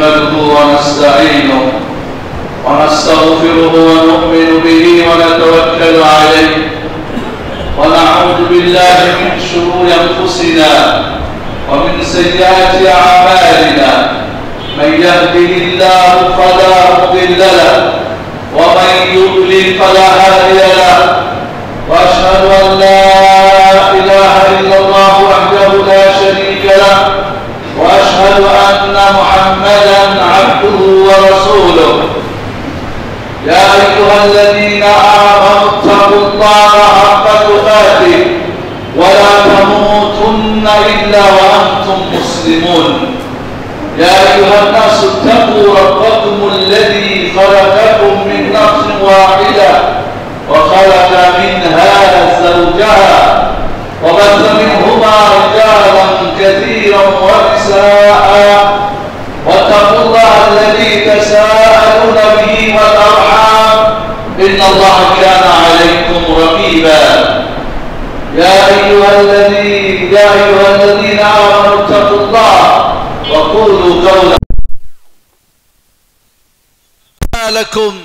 نحمده ونستعينه ونستغفره ونؤمن به ونتوكل عليه ونعوذ بالله من شرور أنفسنا ومن سيئات أعمالنا من يهده الله فلا مضل له ومن يضلل فلا هادي له وأشهد أن لا إله إلا الله وحده لا شريك له وأشهد أن محمدا عبده ورسوله يا أيها الذين آمنوا اتقوا الله حق تقاته ولا تموتن إلا وأنتم مسلمون يا أيها الناس اتقوا ربكم الذي خلقكم من نفس واحدة وخلق منها زوجها وبث منهما رجالا كثيرا ونساء واتقوا الله الذي تساءلون به والأرحام إن الله كان عليكم رقيبا يا أيها الذين آمنوا اتقوا الله وقولوا قولا لكم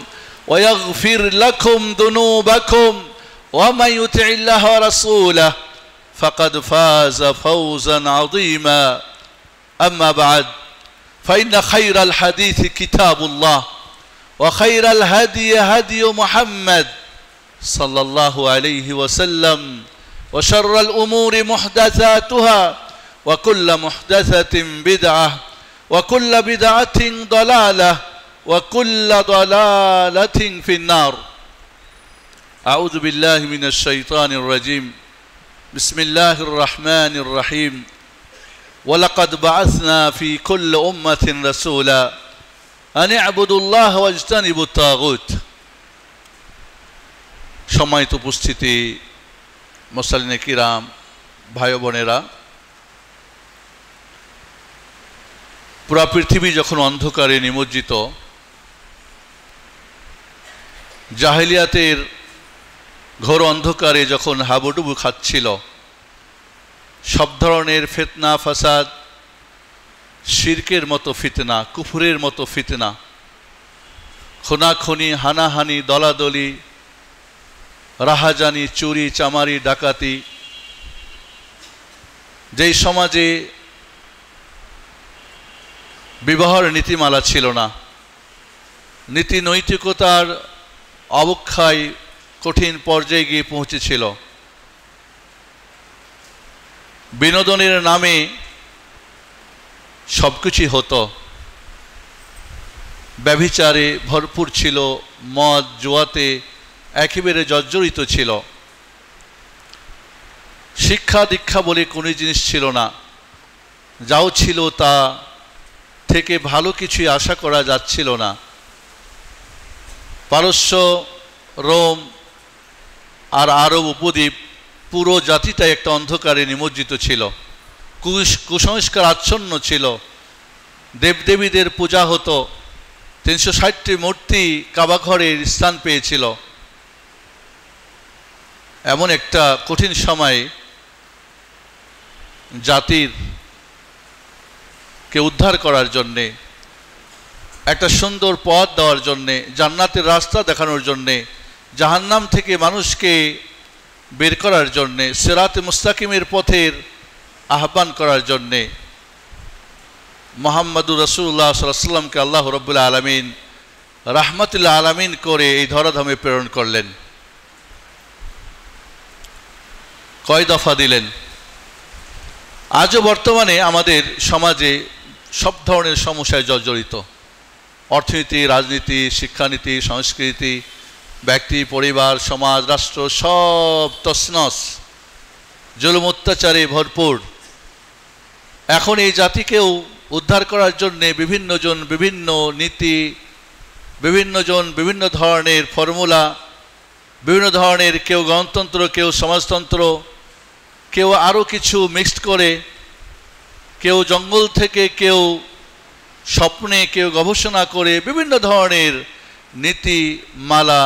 ويغفر لكم ذنوبكم ومن يطع الله ورسوله فقد فاز فوزا عظيما أما بعد فإن خير الحديث كتاب الله وخير الهدي هدي محمد صلى الله عليه وسلم وشر الأمور محدثاتها وكل محدثة بدعة وكل بدعة ضلالة وكل ضلالة في النار أعوذ بالله من الشيطان الرجيم بسم الله الرحمن الرحيم ولقد بعثنا في كل أمة رسولا أن اعبدوا الله واجتنبوا الطاغوت সম্মানিত উপস্থিতি মুসল্লিনে কিরাম ভাই বোনেরা পুরা পৃথিবী যখন অন্ধকারে নিমজ্জিত জাহেলিয়াতের ঘোর অন্ধকারে যখন হাবুডুবু খাচ্ছিল সব ধরনের ফিতনা ফাসাদ শিরকের মতো ফিতনা কুফরের মতো ফিতনা খুনাখুনি হানাহানি দলাদলি রাহাজানি চুরি চামারি ডাকাতি যেই সমাজে বিবাহের নীতিমালা ছিল না নীতি নৈতিকতার অবক্ষয় কঠিন পর্যায়ে গিয়ে পৌঁছেছিল বিনোদনের নামে সবকিছুই হতো ব্যভিচারে ভরপুর ছিল মদ জুয়াতে একেবারে জর্জরিত ছিল শিক্ষা দীক্ষা বলে কোনো জিনিস ছিল না যাও ছিল তা থেকে ভালো কিছুই আশা করা যাচ্ছিল না পারস্য রোম আর আরব উপদ্বীপ পুরো জাতিটা একটা অন্ধকারে নিমজ্জিত ছিল কুসংস্কার আচ্ছন্ন ছিল দেবদেবীদের পূজা হতো 360টি মূর্তি কাবাঘরের স্থান পেয়েছিল এমন একটা কঠিন সময় জাতির কে উদ্ধার করার জন্যে একটা সুন্দর পথ দেওয়ার জন্যে জান্নাতের রাস্তা দেখানোর জন্যে জাহান্নাম থেকে মানুষকে বের করার জন্যে সিরাতে মুস্তাকিমের পথের আহ্বান করার জন্যে মুহাম্মদুর রাসূলুল্লাহ সাল্লাল্লাহু আলাইহি ওয়াসাল্লামকে আল্লাহ রাব্বুল আলামিন রাহমাতুল আলামিন করে এই ধরাধামে প্রেরণ করলেন কয় দফা দিলেন আজও বর্তমানে আমাদের সমাজে সব ধরনের সমস্যায় জর্জরিত অর্থনীতি রাজনীতি শিক্ষানীতি সংস্কৃতি ব্যক্তি পরিবার সমাজ রাষ্ট্র সব তছনছ জুলুম অত্যাচারে ভরপুর এখন এই জাতিকেও উদ্ধার করার জন্য বিভিন্নজন বিভিন্ন নীতি বিভিন্নজন বিভিন্ন ধরনের ফর্মুলা বিভিন্ন ধরনের কেউ গণতন্ত্র কেউ সমাজতন্ত্র কেউ আরও কিছু মিক্সড করে কেউ জঙ্গল থেকে কেউ স্বপ্নে কেউ গবেষণা করে বিভিন্ন ধরনের নীতিমালা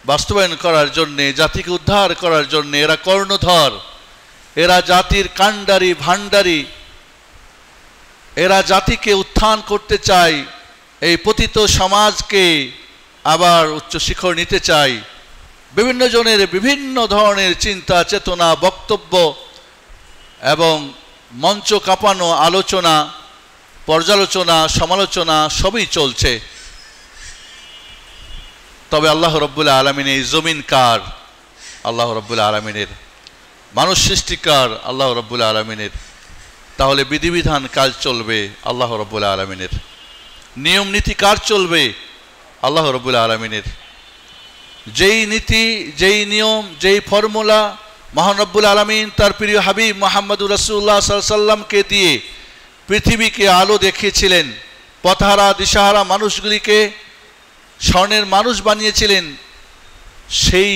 বাস্তবায়ন করার জন্যে জাতিকে উদ্ধার করার জন্যে এরা কর্ণধর এরা জাতির কাণ্ডারি ভাণ্ডারি এরা জাতিকে উত্থান করতে চায়, এই পতিত সমাজকে আবার উচ্চ শিখর নিতে চায়। বিভিন্ন জনের বিভিন্ন ধরনের চিন্তা চেতনা, বক্তব্য এবং মঞ্চ কাঁপানো আলোচনা, পর্যালোচনা, সমালোচনা সবই চলছে। তবে আল্লাহ রব্বুল আলামিন এই জমিন কার? আল্লাহ রব্বুল আলামিনের। মানুষ সৃষ্টিকার আল্লাহ রব্বুল আলামিনের। তাহলে বিধিবিধান কার চলবে? আল্লাহ রব্বুল আলামিনের। নিয়ম নীতি কার চলবে? আল্লাহ রব্বুল আলামিনের। যেই নীতি, যেই নিয়ম, যেই ফর্মুলা মহান রব্বুল আলামিন তার প্রিয় হাবিব মুহাম্মদুর রাসূলুল্লাহ সাল্লাল্লাহু আলাইহি ওয়াসাল্লামকে দিয়ে পৃথিবীকে আলো দেখিয়েছিলেন, পথহারা দিশাহারা মানুষগুলিকে স্বর্ণের মানুষ বানিয়েছিলেন, সেই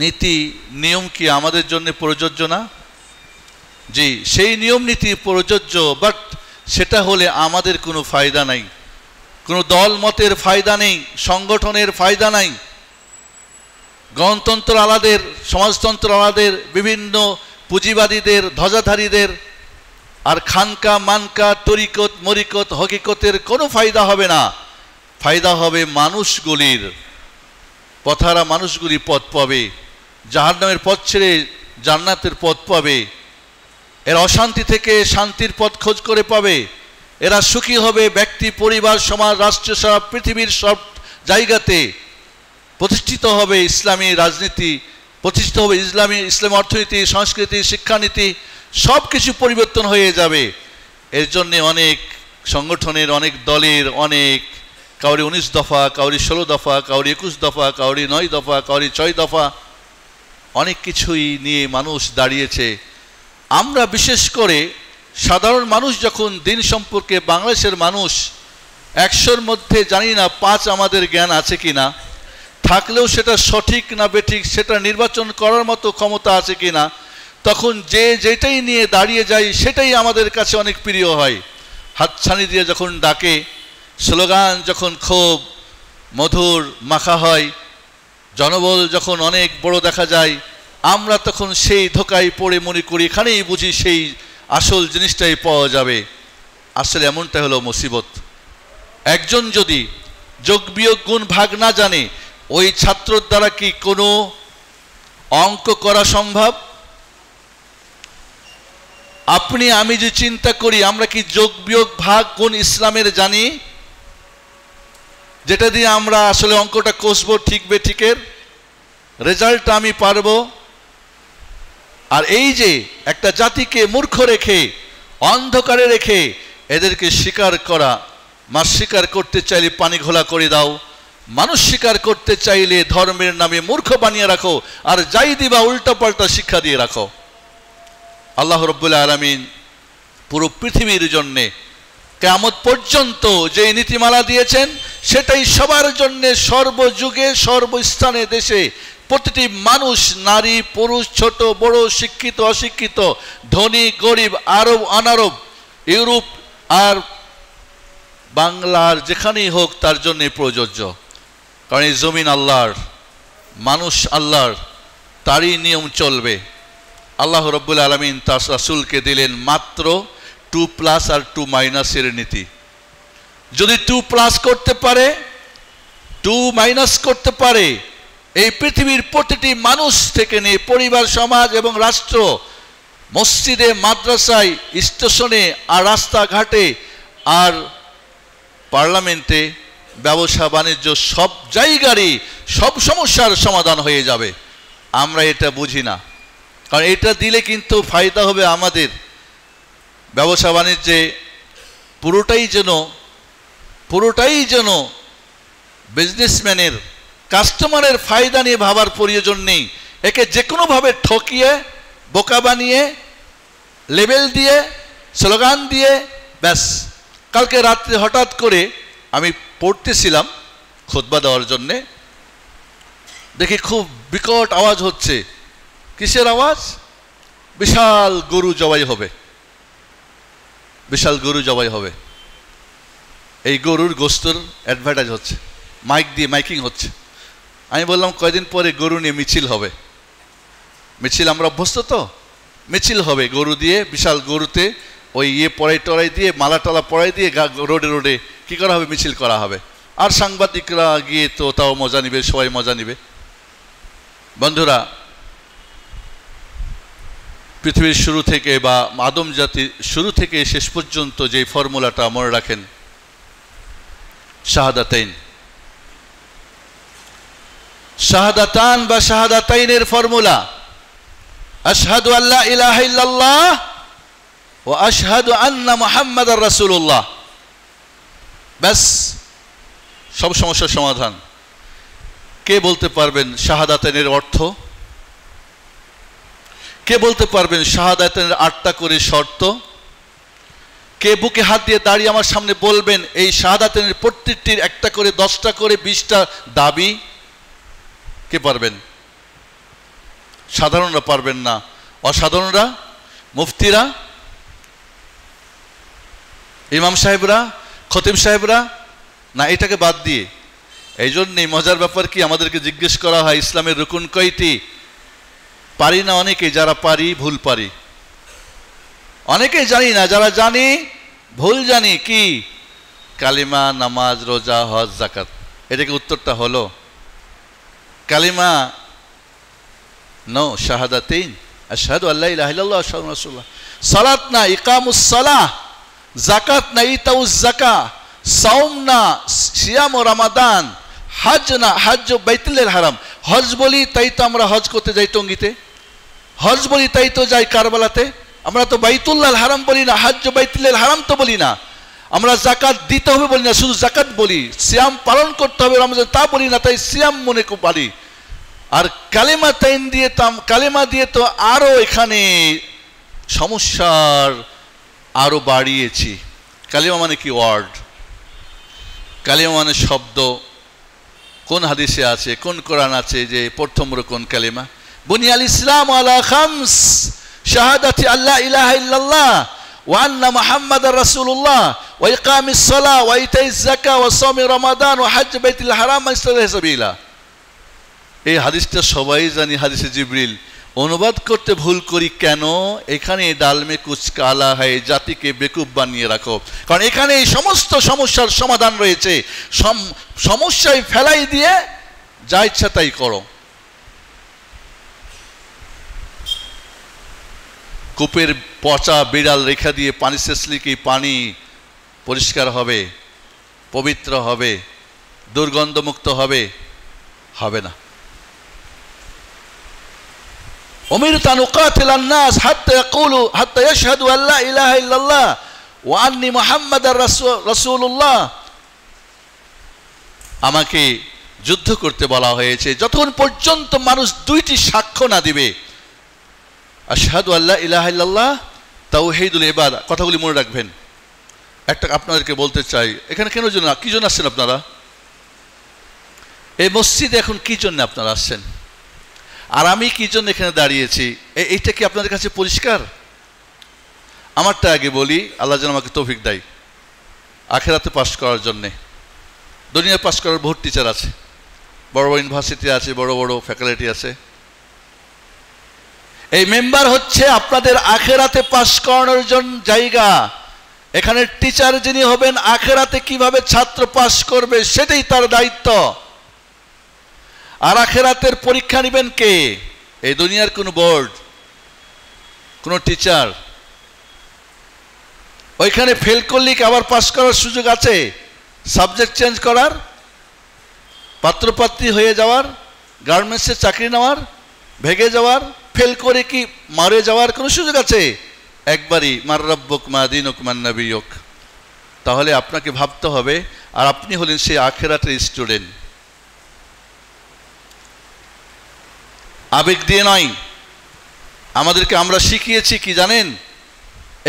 নীতি নিয়ম কি আমাদের জন্য প্রযোজ্য না? জি, সেই নিয়ম নীতি প্রযোজ্য, বাট সেটা হলে আমাদের কোনো ফায়দা নাই, কোনো দল মতের ফায়দা নেই, সংগঠনের ফায়দা নাই। গণতন্ত্র আলাদের, সমাজতন্ত্র আলাদের, বিভিন্ন পুঁজিবাদীদের, ধ্বজাধারীদের আর খানকা মানকা তরিকত মরিকত হকিকতের কোনো ফায়দা হবে না। ফায়দা হবে মানুষগুলির। পথহারা মানুষগুলি পথ পাবে, জাহান্নামের পথ ছেড়ে জান্নাতের পথ পাবে। এরা অশান্তি থেকে শান্তির পথ খোঁজ করে পাবে। এরা সুখী হবে, ব্যক্তি, পরিবার, সমাজ, রাষ্ট্র, সারা পৃথিবীর সব জায়গাতে প্রতিষ্ঠিত হবে ইসলামী রাজনীতি, প্রতিষ্ঠিত হবে ইসলামী অর্থনীতি, সংস্কৃতি, শিক্ষানীতি, সব কিছু পরিবর্তন হয়ে যাবে। এর জন্যে অনেক সংগঠনের, অনেক দলের, অনেক কাউরি 19 দফা, কাউরি 16 দফা, কাউরি 21 দফা, কাউরি 9 দফা, কাউরি 6 দফা, অনেক কিছুই নিয়ে মানুষ দাঁড়িয়েছে। আমরা বিশেষ করে সাধারণ মানুষ যখন দিন সম্পর্কে, বাংলাদেশের মানুষ 100-র মধ্যে জানি না 5 আমাদের জ্ঞান আছে কি না, থাকলেও সেটা সঠিক না বেঠিক সেটা নির্বাচন করার মতো ক্ষমতা আছে কি না, তখন যে যেটাই নিয়ে দাঁড়িয়ে যায় সেটাই আমাদের কাছে অনেক প্রিয় হয়। হাতছানি দিয়ে যখন ডাকে, স্লোগান যখন খুব মধুর মাখা হয়, জনবল যখন অনেক বড় দেখা যায়, আমরা তখন সেই ধোকায় পড়ে মনে করি এখানেই বুঝি সেই আসল জিনিসটাই পাওয়া যাবে। আসলে এমনটা হলো মুসিবত। একজন যদি যোগ বিয়োগ গুণ ভাগ না জানে, ওই ছাত্রর দ্বারা কি কোনো অঙ্ক করা সম্ভব? আপনি আমি যে চিন্তা করি, আমরা কি যোগ বিয়োগ ভাগ গুণ ইসলামের জানি, যেটা দিয়ে আমরা আসলে অঙ্কটা কষবো ঠিক বেঠিকের, রেজাল্টটা আমি পারবো? আর এই যে একটা জাতিকে মূর্খ রেখে, অন্ধকারে রেখে এদেরকে স্বীকার করা, মাছ স্বীকার করতে চাইলে পানি ঘোলা করে দাও, মানুষ স্বীকার করতে চাইলে ধর্মের নামে মূর্খ বানিয়ে রাখো, আর যাই দিবা উল্টাপাল্টা শিক্ষা দিয়ে রাখো। আল্লাহ রাব্বুল আলামিন পুরো পৃথিবীর জন্যে কিয়ামত পর্যন্ত যে নীতিমালা দিয়েছেন সেটাই সবার জন্য, সর্বযুগে সর্বস্থানে দেশে প্রতিটি মানুষ, নারী পুরুষ, ছোট বড়, শিক্ষিত অশিক্ষিত, ধনী গরিব, আরব অনারব, ইউরোপ আর বাংলার যেখানেই হোক তার জন্য প্রযোজ্য। কারণ এই জমিন আল্লাহর, মানুষ আল্লাহর, তারই নিয়ম চলবে। আল্লাহ রাব্বুল আলামিন তার রাসূলকে দিলেন মাত্র 2+ আর 2- এর নীতি। যদি 2+ করতে পারে, 2- করতে পারে, এই পৃথিবীর প্রতিটি মানুষ থেকে নিয়ে পরিবার, সমাজ এবং রাষ্ট্র, মসজিদে, মাদ্রাসায়, স্টেশনে আর রাস্তাঘাটে আর পার্লামেন্টে, ব্যবসা বাণিজ্য, সব জায়গারই সব সমস্যার সমাধান হয়ে যাবে। আমরা এটা বুঝি না, কারণ এটা দিলে কিন্তু ফায়দা হবে আমাদের। ব্যবসা বাণিজ্যে পুরোটাই যেন বিজনেসম্যানের, কাস্টমারের ফায়দা নিয়ে ভাবার প্রয়োজন নেই। একে যে কোনোভাবে ঠকিয়ে, বোকা বানিয়ে, লেবেল দিয়ে, স্লোগান দিয়ে, ব্যাস। কালকে রাত্রে হঠাৎ করে আমি পড়তেছিলাম খুতবা দেওয়ার জন্যে, দেখি খুব বিকট আওয়াজ হচ্ছে। কিসের আওয়াজ? বিশাল গরু জবাই হবে, বিশাল গরু জবাই হবে। এই গরুর গোস্তর অ্যাডভার্টাইজ হচ্ছে, মাইক দিয়ে মাইকিং হচ্ছে। আমি বললাম কয়দিন পরে গরু নিয়ে মিছিল হবে। মিছিল আমরা অভ্যস্ত তো, মিছিল হবে গরু দিয়ে, বিশাল গরুতে ওই পড়াই টড়াই দিয়ে মালা টালা পড়াই দিয়ে রোডে রোডে কী করা হবে, মিছিল করা হবে। আর সাংবাদিকরা গিয়ে তো তাও মজা নিবে, সবাই মজা নিবে। বন্ধুরা, পৃথিবীর শুরু থেকে বা আদম জাতির শুরু থেকে শেষ পর্যন্ত যে ফর্মুলাটা মনে রাখেন, শাহাদাতাইন, শাহাদাতান বা শাহাদাতাইনের ফর্মুলা, আশহাদু আল্লা ইলাহা ইল্লাল্লাহ ওয়া আশহাদু আন্না মুহাম্মাদার রাসূলুল্লাহ। ব্যাস, সব সমস্যার সমাধান। কে বলতে পারবেন শাহাদাতাইনের অর্থ? কে বলতে পারবেন শাহাদাতাইনের 8টা করে শর্ত? কে বুকে হাত দিয়ে দাঁড়িয়ে আমার সামনে বলবেন এই শাহাদাতাইনের প্রত্যেকটির 1টা করে 10টা করে 20টা দাবি? কে পারবেন? সাধারণরা পারবেন না। অসাধারণরা, মুফতিরা, ইমাম সাহেবরা, খতিব সাহেবরা, না এটাকে বাদ দিয়ে। এই জন্যই মজার ব্যাপার কি, আমাদেরকে জিজ্ঞেস করা হয় ইসলামের রুকুন কয়টি? পারি না অনেকে, যারা পারি ভুল পারি। অনেকেই জানি না, যারা জানি ভুল জানি। কি? কালিমা, নামাজ, রোজা, হজ, যাকাত। এটাকে উত্তরটা হলো কালিমা নো, শাহাদাতাইন, আশহাদু আল্লা ইলাহা ইল্লাল্লাহ আশহাদু আন্না রাসূলুল্লাহ। সালাত না, ইকামুস সালাহ। যাকাত না, ইতাউজ যাকাত। সাওম না, সিয়াম ও রমাদান। হজ না, হজ বাইতুল হারাম। হজ বলি তাই তো আমরা হজ করতে যাই টঙ্গিতে, হজ বলি তাই তো যাই কারবালাতে। আমরা তো বাইতুল্লাহ হারাম বলি না, হজ বাইতুল হারাম তো বলি না। আমরা যাকাত দিতে হবে বলি না, শুধু যাকাত বলি। সিয়াম পালন করতে হবে রমজান তা বলি না, তাই সিয়াম মনে পারি। আর কালেমা তাইন দিয়ে, কালেমা দিয়ে তো আরো এখানে সমস্যার আরো বাড়িয়েছি। কালেমা মানে কি? ওয়ার্ড। কালেমা মানে শব্দ। কোন হাদিসে আছে, কোন কোরআন আছে যে প্রথম রকম কালেমা? বুনিয়াল ইসলাম আলা খামস, শাহাদাতি আল্লা ইলাহা ইল্লাল্লাহ ওয়া আন্না মুহাম্মাদার রাসূলুল্লাহ ওয়া ইকামিস সালাহ ওয়া ইতাইজ যাকাত ওয়া সাওমি রমাদান ওয়া হজ বাইতুল হারাম ইসলাহি সাবিলা। এই হাদিসটা সবাই জানি, হাদিসে জিবরিল। অনুবাদ করতে ভুল করি কেন? এখানে ডালমে কুচ কালা হয়, জাতিকে বেকুব বানিয়ে রাখো। কারণ এখানে এই সমস্ত সমস্যার সমাধান রয়েছে। সমস্যায় ফেলাই দিয়ে যা ইচ্ছা তাই করো। কূপের পচা বিড়াল রেখা দিয়ে পানি সেচলে কি পানি পরিষ্কার হবে, পবিত্র হবে, দুর্গন্ধমুক্ত হবে? হবে না। উমিরতু আন উকাতিলান নাস হাত্তা ইয়াকুলু হাত্তা ইয়াশহাদু আল্লা ইলাহা ইল্লাল্লাহ ওয়া আন্নী মুহাম্মাদার রাসূলুল্লাহ। আমাকে যুদ্ধ করতে বলা হয়েছে যতক্ষণ পর্যন্ত মানুষ 2টি সাক্ষ্য না দিবে, আশহাদু আল্লা ইলাহা ইল্লাল্লাহ, তাওহীদুল ইবাদা। কথাগুলি মনে রাখবেন। একটা আপনাদেরকে বলতে চাই, এখানে কেন জন্য, কি জন্য আসছেন আপনারা? এই মসজিদে এখন কি জন্য আপনারা আসছেন? আর আমি কি জন্য এখানে দাঁড়িয়েছি? এইটা কি আপনাদের কাছে পরিষ্কার? আমারটা আগে বলি, আল্লাহ যেন আমাকে তৌফিক দেয় আখিরাতে পাস করার জন্যে। দুনিয়ায় পাস করার বহুত টিচার আছে, বড় বড় ইউনিভার্সিটি আছে, বড় বড় ফ্যাকাল্টি আছে। এই মেম্বার হচ্ছে আপনাদের আখিরাতে পাস করানোর জন্য জায়গা। এখানে টিচার যিনি হবেন, আখিরাতে কিভাবে ছাত্র পাস করবে সেটাই তার দায়িত্ব। আর আখিরাতের পরীক্ষা নেবেন কে? এই দুনিয়ার কোন বোর্ড, কোন টিচার। ওইখানে ফেল করলে কি আবার পাস করার সুযোগ আছে? সাবজেক্ট চেঞ্জ করার, পাত্রপাত্রী হয়ে যাওয়ার, গার্মেন্টসে চাকরি নেওয়ার, ভেগে যাওয়ার, ফেল করে কি মারে যাওয়ার কোনো সুযোগ আছে? একবারই মার রাব্বুক মা দীনুক মান নাবিয়ুক। তাহলে আপনাকে ভাবতে হবে, আর আপনি হলেন সেই আখিরাতের স্টুডেন্ট। আবেগ দিয়ে নয়। আমাদেরকে আমরা শিখিয়েছি কি জানেন?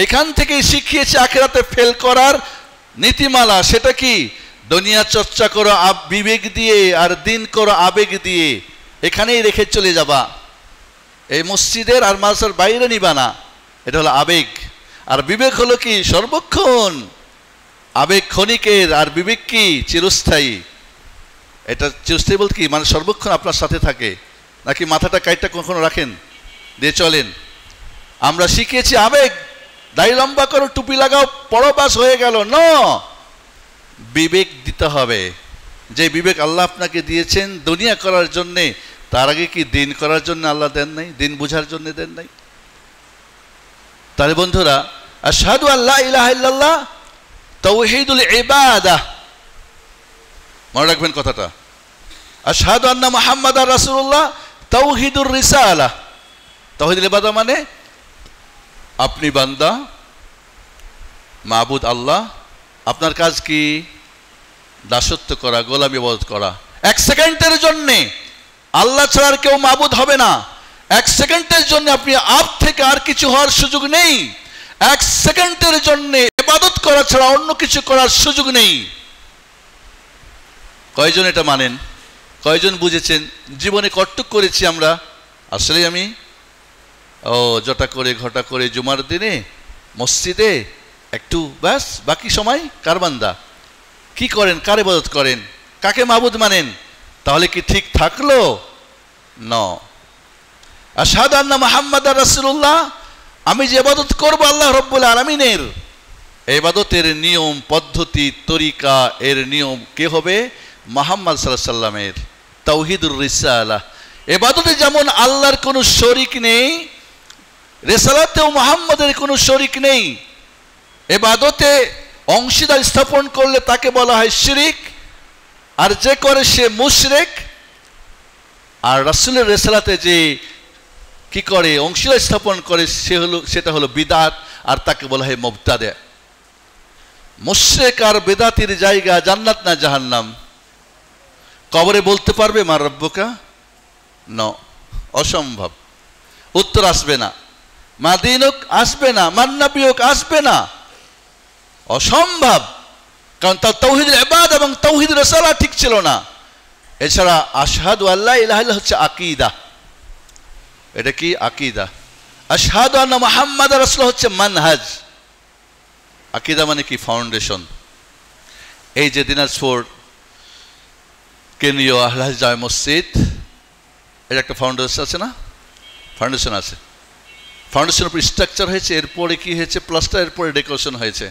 এখান থেকেই শিখিয়েছি আখিরাতে ফেল করার নীতিমালা। সেটা কি? দুনিয়া চর্চা করো বিবেক দিয়ে, আর দিন করো আবেগ দিয়ে। এখানেই রেখে চলে যাবা। এই মসজিদের আর মাদ্রাসার বাইরে নিবা না। এটা হলো আবেগ। আর বিবেক হলো কি? সর্বক্ষণ। আবেগ ক্ষণিকের, আর বিবেক কি? চিরস্থায়ী। এটা চিরস্থায়ী বলতে কি? মানে সর্বক্ষণ আপনার সাথে থাকে। নাকি মাথাটা কাইটটা কখনো রাখেন দিয়ে চলেন? আমরা শিখিয়েছি আবেগ, দাড়ি লম্বা করো, টুপি লাগাও, পড়ো, বাস হয়ে গেল। না, বিবেক দিতে হবে। যে বিবেক আল্লাহ আপনাকে দিয়েছেন দুনিয়া করার জন্যে, তার আগে কি দিন করার জন্য আল্লাহ দেন নাই? দিন বুঝার জন্য দেন নাই? তাহলে বন্ধুরা, আশহাদু আল্লা ইলাহা ইল্লাল্লাহ তাওহীদুল ইবাদাহ, মনে রাখবেন কথাটা। আশহাদু আন্না মুহাম্মাদার রাসূলুল্লাহ তাওহীদুর রিসালাহ। তাওহীদুল ইবাদাহ মানে আপনি বান্দা, মাবুদ আল্লাহ, আপনার কাজ কি? দাসত্ব করা, গোলামি ইবাদত করা। এক সেকেন্ডের জন্যে আল্লাহ ছাড়া আর কেউ মাবুদ হবে না। এক সেকেন্ডের জন্য আপনি আপ থেকে আর কিছু হওয়ার সুযোগ নেই। এক সেকেন্ডের জন্য ইবাদত করা ছাড়া অন্য কিছু করার সুযোগ নেই। কয়জন এটা মানেন? কয়জন বুঝেছেন? জীবনে কটটুক করেছি আমরা। আসলে আমি জটা করে ঘটা করে জুমার দিনে মসজিদে একটু, ব্যাস, বাকি সময় কার বান্দা? কি করেন? কার ইবাদত করেন? কাকে মাবুদ মানেন? তাহলে কি ঠিক থাকলো? না। আশহাদু আন্না মুহাম্মাদার রাসূলুল্লাহ, আমি যে ইবাদত করব আল্লাহ রাব্বুল আলামিনের, ইবাদতের নিয়ম পদ্ধতি তরিকা এর নিয়ম কে হবে? মুহাম্মদ সাল্লাল্লাহু আলাইহি সাল্লামের। তাওহীদুর রিসালাহ, ইবাদতে যেমন আল্লাহর কোনো শরীক নেই, রিসালাতেও মুহাম্মদের কোনো শরীক নেই। ইবাদতে অংশীদার স্থাপন করলে তাকে বলা হয় শিরিক, আর যে করে সে মুশরিক। আর রাসূলের রিসালাতে যে কি করে, অংশীদার স্থাপন করে, সেটা হলো বিদআত, আর তাকে বলা হয় মুবতাদি'। মুশরিক আর বিদআতির জায়গা জান্নাত না জাহান্নাম? কবরে বলতে পারবে মা রব্বুকা? না, অসম্ভব। উত্তর আসবে না। মা দীনুক আসবে না, মান নবিয়ুক আসবে না, অসম্ভব। কারণ তার তাওহীদুল ইবাদত এবং তাওহীদুর রিসালাত ঠিক ছিল না। এছাড়া আশহাদু আল্লা ইলাহা ইল্লাল্লাহ হচ্ছে আকীদা। এটা কি? আকীদা। আশহাদু আন্না মুহাম্মাদার রাসূলুল্লাহ হচ্ছে মানহাজ। আকীদা মানে কি? ফাউন্ডেশন। এই যে দিনাজপুর কেন্দ্রীয় আহলে হাদিস জামে মসজিদ, এটা একটা ফাউন্ডেশন আছে না? ফাউন্ডেশন আছে। ফাউন্ডেশনের উপর স্ট্রাকচার হয়েছে, এরপরে কি হয়েছে? প্লাস্টার, এরপরে ডেকোরেশন হয়েছে।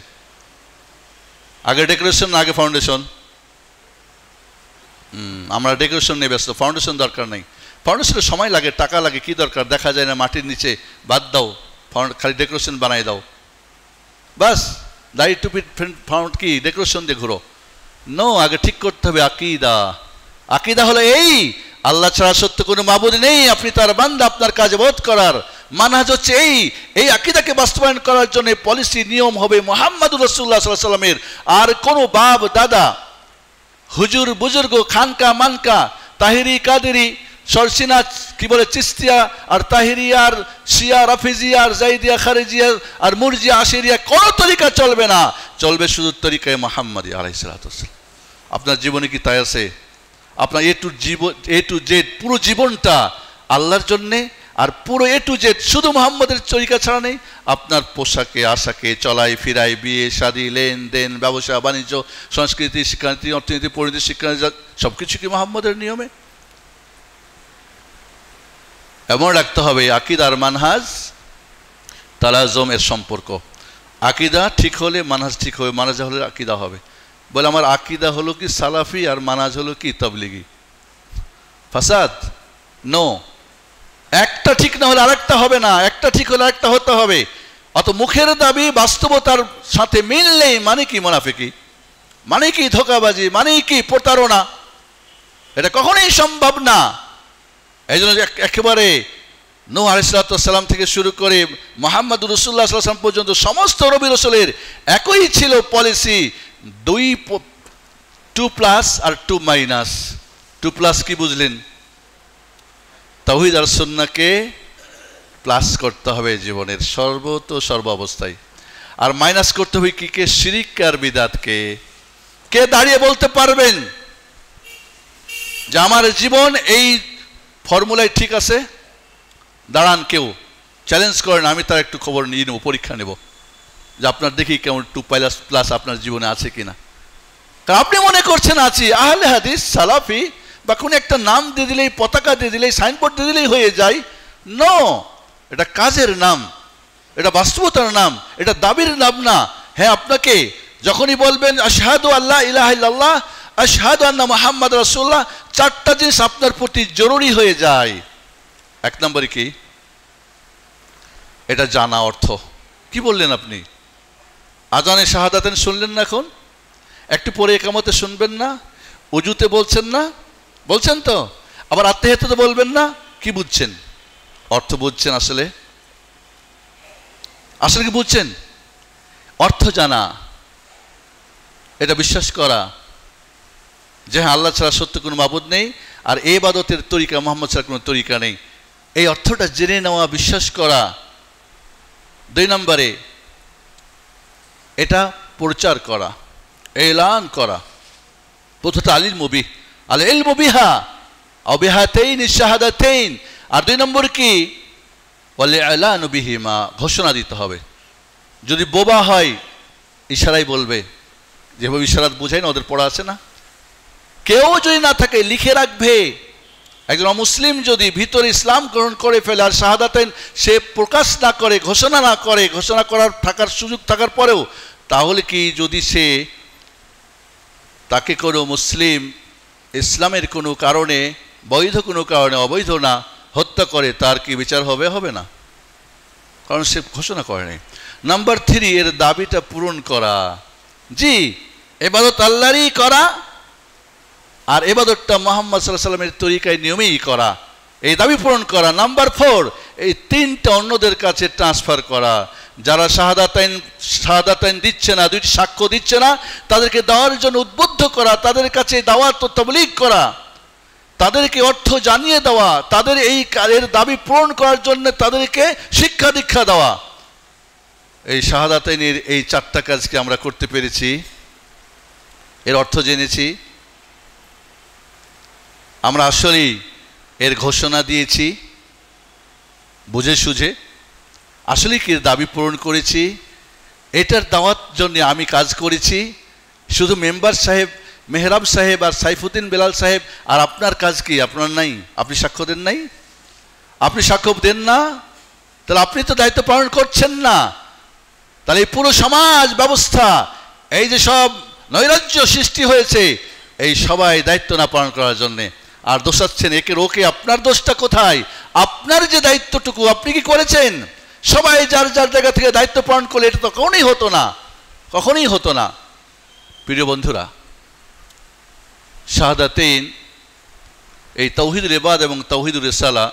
আগে ডেকোরেশন, আগে ফাউন্ডেশন। আমরা ডেকোরেশন নিয়ে ব্যস্ত, ফাউন্ডেশন দরকার নেই। ফাউন্ডেশনের সময় লাগে, টাকা লাগে, কি দরকার? দেখা যায় না, মাটির নিচে বাদ দাও, খালি ডেকোরেশন বানাই দাও, বাস। দাড়ি টুপি ফাউন্ড কি ডেকোরেশন দিয়ে ঘুরো? নো, আগে ঠিক করতে হবে আকীদা। আকীদা হলো এই, আল্লাহ ছাড়া সত্য কোনো মাবুদ নেই, আপনি তার বান্দা, আপনার কাজ বোধ করার। মানহাজ হচ্ছে এই আকীদাকে বাস্তবায়ন করার জন্য পলিসি নিয়ম হবে মুহাম্মদুর রাসূলুল্লাহ সাল্লাল্লাহু আলাইহি ওয়াসাল্লামের। আর কোনো বাপ দাদা, হুজুর বুজুর্গ, খানকা মানকা, তাহিরি কাদেরি, সরসিনা, কি বলে, চিস্তিয়া আর তাহিরিয়া আর শিয়া রাফিজিয়া আর জাইদিয়া খারিজিয়া আর মুরজিয়া আশিরিয়া, কোন তরিকা চলবে না। চলবে শুধু তরিকায়ে মুহাম্মাদি আলাইহিস সালাতু ওয়াস সালাম। আপনার জীবনে কি তাই আছে? আপনার এ টু জেড পুরো জীবনটা আল্লাহর জন্যে, আর পুরো এ টু জেড শুধু মুহাম্মাদের তরিকা ছাড়া নেই। আপনার পোশাকে আশাকে, চলাই ফিরাই, বিয়ে শাদী, লেনদেন, ব্যবসা বাণিজ্য, সংস্কৃতি, শিক্ষানীতি, অর্থনীতি, পরিণতি, শিক্ষানীতি, সব কিছু কি মুহাম্মাদের নিয়মে? এমন রাখতে হবে আকীদা আর মানহাজ তালাজুম এর সম্পর্ক। আকীদা ঠিক হলে মানহাজ ঠিক হবে, মানহাজ হলে আকীদা হবে। বলে আমার আকীদা হলো কি সালাফি আর মানহাজ হলো কি তাবলিগি, ফাসাদ? নো, একটা ঠিক না হলে আরেকটা হবে না, একটা ঠিক হলে আরেকটা হতে হবে। অত মুখের দাবি বাস্তবতার সাথে মিললেই মানে কি মুনাফিকি, মানে কি ধোঁকাবাজি, মানে কি প্রতারণা? এটা কখনোই সম্ভব না। এই জন্য একেবারে নূহ আলাইহিস সালাম থেকে শুরু করে মুহাম্মদুর রাসূলুল্লাহ সাল্লাল্লাহু আলাইহি ওয়াসাল্লাম পর্যন্ত সমস্ত নবী রাসূলের একই ছিল পলিসি, 2+ আর 2-। 2+ কি বুঝলেন? তাওহীদ আর সুন্নাহকে প্লাস করতে হবে জীবনের সর্ব অবস্থায়, আর মাইনাস করতে হবে কি কে? শিরিক আর বিদআতকে। কে দাঁড়িয়ে বলতে পারবেন যে আমার জীবন এই ফর্মুলায় ঠিক আছে? দাঁড়ান, কেউ চ্যালেঞ্জ করেন, আমি তার একটু খবর নিয়ে নেব, পরীক্ষা নেব যে আপনার দেখি কেমন 2+ আপনার জীবনে আছে কিনা। কারণ আপনি মনে করছেন আছি, আহলে হাদিস, সালাফি, বা কোনো একটা নাম দিয়ে দিলেই, পতাকা দিয়ে দিলেই, সাইনবোর্ড দিয়ে দিলেই হয়ে যায়। নো, এটা কাজের নাম, এটা বাস্তবতার নাম, এটা দাবির নাম না। হ্যাঁ, আপনাকে যখনই বলবেন আশহাদু আল্লা ইলাহা ইল্লাল্লাহ, আশহাদু আন্না মুহাম্মাদ রাসূলুল্লাহ, চারটা জিনিস আপনার প্রতি জরুরি হয়ে যায়। এক নম্বরে কি? এটা জানা অর্থ। কি বললেন আপনি? আজানে শাহাদাতেন শুনলেন না? এখন একটু পরে একামতে শুনবেন না? উজুতে বলছেন না? বলছেন তো। আবার আত্মাহিয়াতে বলবেন না? কি বুঝছেন? অর্থ বুঝছেন? আসলে আসলে কি বুঝছেন? অর্থ জানা, এটা বিশ্বাস করা যে হ্যাঁ আল্লাহ ছাড়া সত্য কোনো মাবুদ নেই, আর এই ইবাদতের তরিকা মুহাম্মদ ছাড়া কোনো তরিকা নেই, এই অর্থটা জেনে নেওয়া, বিশ্বাস করা। 2 নম্বরে এটা প্রচার করা, এলান করা। প্রথমত আলিল মুবিহ, আল ইলমু বিহা আও বিহাতাইন শাহাদাতাইন। আর 2 নম্বর কি? ওয়াল ইলানু বিহিমা, ঘোষণা দিতে হবে। যদি বোবা হয় ইশারায় বলবে, যেভাবে ইশারাত বোঝায় না, ওদের পড়া আছে না? কেউ যদি না থাকে লিখে রাখবে। একজন অমুসলিম যদি ভিতরে ইসলাম গ্রহণ করে ফেলে আর শাহাদাতাইন সে প্রকাশ না করে, ঘোষণা না করে, ঘোষণা করার থাকার সুযোগ থাকার পরেও, তাহলে কি যদি সে তাকে কোনো মুসলিম ইসলামের কোনো কারণে, বৈধ কোনো কারণে, অবৈধ না, হত্যা করে, তার কি বিচার হবে? হবে না, কারণ সে ঘোষণা করেনি। নাম্বার 3, এর দাবিটা পূরণ করা। জি, ইবাদত আল্লাহরই করা, আর ইবাদতটা মুহাম্মদ সাল্লাল্লাহু আলাইহি ওয়াসাল্লামের তরিকায় নিয়মেই করা, এই দাবি পূরণ করা। নাম্বার 4, এই 3টা অন্যদের কাছে ট্রান্সফার করা। যারা শাহাদাতাইন দিচ্ছে না, 2টি সাক্ষ্য দিচ্ছে না, তাদেরকে দেওয়ার জন্য উদ্বুদ্ধ করা, তাদের কাছে দাওয়াত ও তাবলীগ করা, তাদেরকে অর্থ জানিয়ে দেওয়া, তাদের এই কাজের দাবি পূরণ করার জন্য তাদেরকে শিক্ষা দীক্ষা দেওয়া। এই শাহাদাতাইনের এই 4টা কাজকে আমরা করতে পেরেছি, এর অর্থ জেনেছি, আমরা আসলেই এর ঘোষণা দিয়েছি বুঝে সুঝে, আসলে কি দাবি পূরণ করেছি, এটার দাওয়াত জন্য আমি কাজ করেছি। শুধু মেম্বার সাহেব, মেহরাব সাহেব আর সাইফুদ্দিন বেলাল সাহেব আর আপনার কাজ কি? আপনার নাই? আপনি সাক্ষ্য দেন নাই? আপনি সাক্ষ্য দেন না, তাহলে আপনি তো দায়িত্ব পালন করছেন না। তাহলে এই পুরো সমাজ ব্যবস্থা, এই যে সব নৈরাজ্য সৃষ্টি হয়েছে, এই সবাই দায়িত্ব না পালন করার জন্যে, আর দোষাচ্ছেন একে ওকে। আপনার দোষটা কোথায়? আপনার যে দায়িত্বটুকু আপনি কি করেছেন? সবাই যার যার জায়গা থেকে দায়িত্ব পালন করলে এটা তো কখনোই হতো না, কখনোই হতো না। প্রিয় বন্ধুরা, শাহাদাতাইন, এই তাওহীদুল ইবাদ এবং তাওহীদুর রিসালা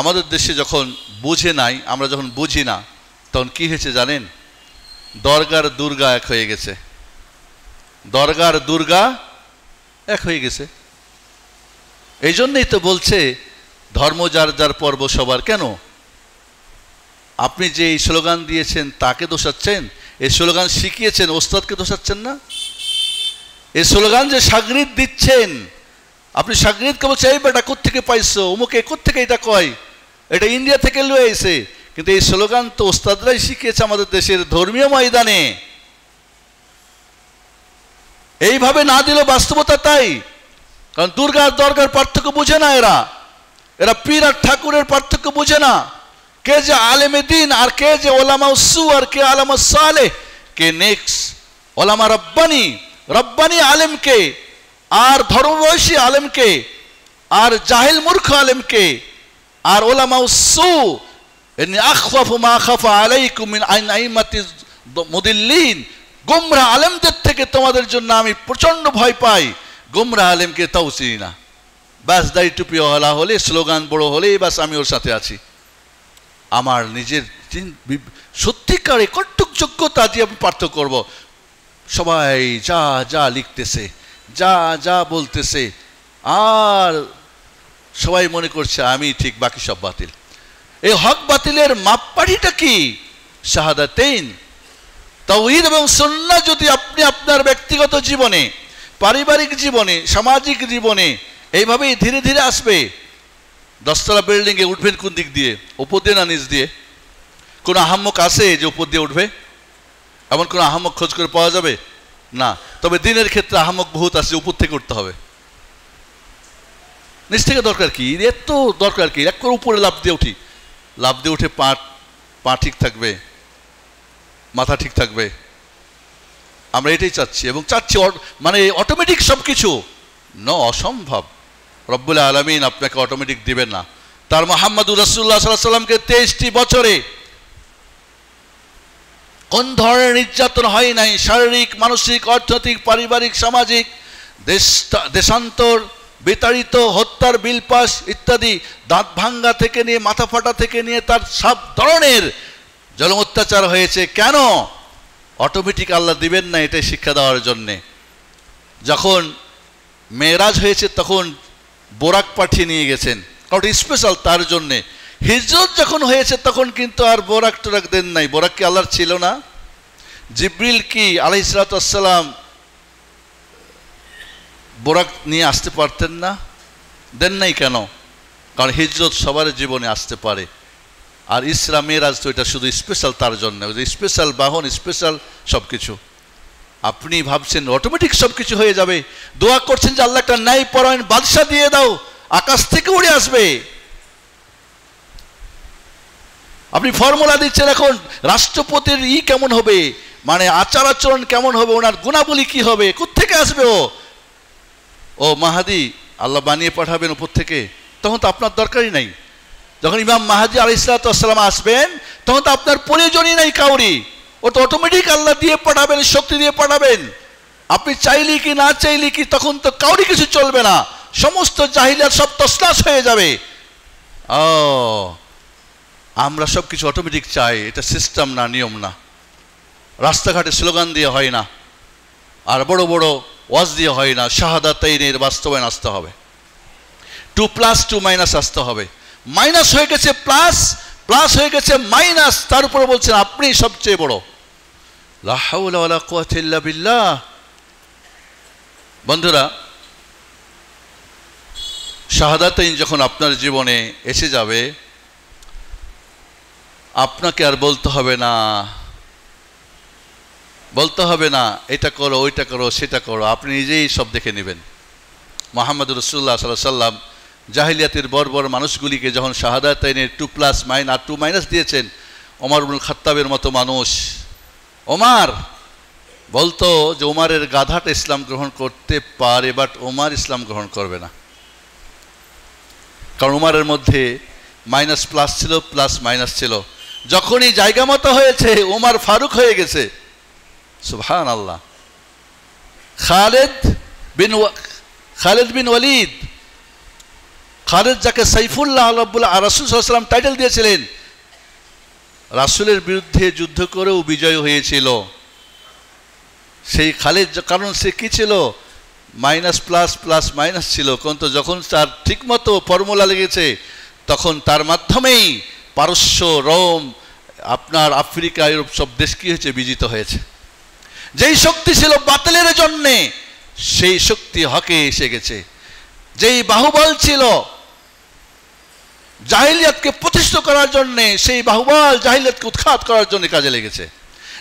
আমাদের দেশে যখন বুঝে নাই, আমরা যখন বুঝি না, তখন কি হয়েছে জানেন? দরগার দুর্গা এক হয়ে গেছে, দরগার দুর্গা এক হয়ে গেছে। এই জন্যই তো বলছে ধর্ম যার যার পর্ব সবার। কেন? আপনি যে এই স্লোগান দিয়েছেন তাকে দোষাচ্ছেন, এই স্লোগান শিখিয়েছেন ওস্তাদকে দোষাচ্ছেন না? এই স্লোগান যে শাগরিদ দিচ্ছেন, আপনি শাগরিদকে বলছেন এই বেটা কোত্থেকে পাইছো, অমুকে কোত্থেকে এটা কয়, এটা ইন্ডিয়া থেকে লয়ে আইছে। কিন্তু এই স্লোগান তো ওস্তাদরাই শিখিয়েছে আমাদের দেশের ধর্মীয় ময়দানে। এইভাবে না দিলেও বাস্তবতা তাই। কারণ দুর্গা আর দরগার পার্থক্য বুঝে না এরা, এরা পীর আর ঠাকুরের পার্থক্য বুঝে না। কে যে আলেমে দিন আর কে যে ওলামা উসু আর কে আলামা সালেহ, কে নেক্সট ওলামা রব্বানি, রব্বানি আলেমকে, আর ধর্মবয়সী আলেমকে, আর জাহিল মূর্খ আলেমকে, আর ওলামা উসু। ইন্নী আখওয়াফু মা খাফা আলাইকুম মিন আইমাতিজ মুদিল্লিন, গোমরা আলেমদের থেকে তোমাদের জন্য আমি প্রচন্ড ভয় পাই। গোমরা আলেমকে তাও চিনি না, ব্যাস দাড়ি টুপি হলা হলে, স্লোগান বড় হলে বাস আমি ওর সাথে আছি। আমার নিজের সত্যিকারে কট্টুক যোগ্যতা দিয়ে আমি পার্থক্য করব। সবাই যা যা লিখতেছে, যা যা বলতেছে, আর সবাই মনে করছে আমি ঠিক, বাকি সব বাতিল। এই হক বাতিলের মাপকাঠিটা কি? শাহাদাতাইন, তাওহীদ এবং সুন্নাহ। যদি আপনি আপনার ব্যক্তিগত জীবনে, পারিবারিক জীবনে, সামাজিক জীবনে এইভাবেই ধীরে ধীরে আসবে। 10তলা বিল্ডিংয়ে উঠবেন কোন দিক দিয়ে? উপর দিয়ে না নিচ দিয়ে? কোনো আহাম্মক আছে যে উপর দিয়ে উঠবে? এমন কোনো আহাম্মক খোঁজ করে পাওয়া যাবে না। তবে দিনের ক্ষেত্রে আহাম্মক বহুত আছে, উপর থেকে উঠতে হবে। নিচ থেকে দরকার কি? এত দরকার কি? এক করে উপরে লাফ দিয়ে উঠি, লাফ দিয়ে উঠে পা পা ঠিক থাকবে, মাথা ঠিক থাকবে। আমরা এটাই চাচ্ছি এবং চাচ্ছি মানে অটোমেটিক সব কিছু অসম্ভব। রব্বুল আলামিন আপনাকে অটোমেটিক দিবেন না। তার মুহাম্মদুর রাসূলুল্লাহ সাল্লাল্লাহু আলাইহি সাল্লামকে 23টি বছরে কোন ধরনের নির্যাতন হয় নাই, শারীরিক, মানসিক, অর্থনৈতিক, পারিবারিক, সামাজিক, দেশান্তর, বিতাড়িত, হত্যার বিলপাস ইত্যাদি, দাঁত ভাঙ্গা থেকে নিয়ে মাথা ফাটা থেকে নিয়ে তার সব ধরনের জুলুম অত্যাচার হয়েছে। কেন? অটোমেটিক আল্লাহ দিবেন না, এটাই শিক্ষা দেওয়ার জন্যে। যখন মেরাজ হয়েছে তখন বোরাক পাঠিয়ে নিয়ে গেছেন, কারণ স্পেশাল তার জন্যে। হিজরত যখন হয়েছে তখন কিন্তু আর বোরাক টোরাক দেন নাই। বোরাক কি আল্লাহর ছিল না? জিবরিল কি আলাইহিস সালাতু ওয়াস সালাম বোরাক নিয়ে আসতে পারতেন না? দেন নাই কেন? কারণ হিজরত সবার জীবনে আসতে পারে, আর ইসরা মেরাজ তো এটা শুধু স্পেশাল তার জন্য, স্পেশাল বাহন, স্পেশাল সব কিছু। আপনি ভাবছেন অটোমেটিক সব কিছু হয়ে যাবে, দোয়া করছেন যে আল্লাহ একটা ন্যায় পরায়ণ বাদশা দিয়ে দাও, আকাশ থেকে উড়ে আসবে। আপনি ফর্মুলা দিচ্ছেন এখন রাষ্ট্রপতির কেমন হবে, মানে আচার আচরণ কেমন হবে, ওনার গুণাবলী কি হবে, কোত্থেকে আসবে ও মাহাদি আল্লাহ বানিয়ে পাঠাবেন উপর থেকে, তখন তো আপনার দরকারই নাই। যখন ইমাম মাহাদি আলাইহিস সালাতু ওয়াস সালাম আসবেন তখন তো আপনার প্রয়োজনই নাই কাউরি, ও তো অটোমেটিক আল্লাহ দিয়ে পাঠাবেন, শক্তি দিয়ে পাঠাবেন। আপনি চাইলি কি না চাইলি কি তখন তো কাউরি কিছু চলবে না, সমস্ত জাহিলিয়াত সব তছনছ হয়ে যাবে। আমরা সব কিছু অটোমেটিক চাই, এটা সিস্টেম না, নিয়ম না। রাস্তাঘাটে স্লোগান দিয়ে হয় না, আর বড় বড় ওয়াজ দিয়ে হয় না। শাহাদাতাইনের বাস্তবায়ন আসতে হবে, 2+2 আসতে হবে। মাইনাস হয়ে গেছে প্লাস, প্লাস হয়ে গেছে মাইনাস, তার উপরে বলছেন আপনি সবচেয়ে বড়। লা হাওলা ওয়ালা কুওয়াতা ইল্লা বিল্লাহ। বন্ধুরা, শাহাদাতাইন যখন আপনার জীবনে এসে যাবে, আপনাকে আর বলতে হবে না এটা করো, ওইটা করো, সেটা করো, আপনি নিজেই সব দেখে নেবেন। মুহাম্মদুর রাসূলুল্লাহ সাল্লাল্লাহু আলাইহি ওয়াসাল্লাম জাহিলিয়াতের বর্বর মানুষগুলিকে যখন শাহাদাতাইনের 2+2 দিয়েছেন, ওমর ইবনুল খাত্তাবের মতো মানুষ, ওমর বলতো যে ওমরের গাধাটা ইসলাম গ্রহণ করতে পারে, বাট ওমর ইসলাম গ্রহণ করবে না, কারণ ওমরের মধ্যে মাইনাস প্লাস ছিল, প্লাস মাইনাস ছিল। যখনই জায়গা মতো হয়েছে ওমর ফারুক হয়ে গেছে। সুবহানাল্লাহ। খালিদ বিন ওয়ালিদ, খালিদ যাকে সাইফুল্লাহ রাব্বুল রাসূল সাল্লাল্লাহু আলাইহি ওয়াসাল্লাম টাইটেল দিয়েছিলেন, রাসূলের বিরুদ্ধে যুদ্ধ করেও বিজয় হয়েছিল সেই খালিদ। কারণ সে কি ছিল? মাইনাস প্লাস, প্লাস মাইনাস ছিল। কিন্তু যখন তার ঠিকমতো ফর্মুলা লেগেছে তখন তার মাধ্যমেই পারস্য, রোম, আপনার আফ্রিকা, ইউরোপ সব দেশ কি হয়েছে? বিজিত হয়েছে। যেই শক্তি ছিল বাতিলের জন্যে সেই শক্তি হকে এসে গেছে। যেই বাহুবল ছিল জাহিলিয়াতকে প্রতিষ্ঠিত করার জন্যে, সেই বাহুবল জাহিলিয়াতকে উৎখাত করার জন্য কাজে লেগেছে।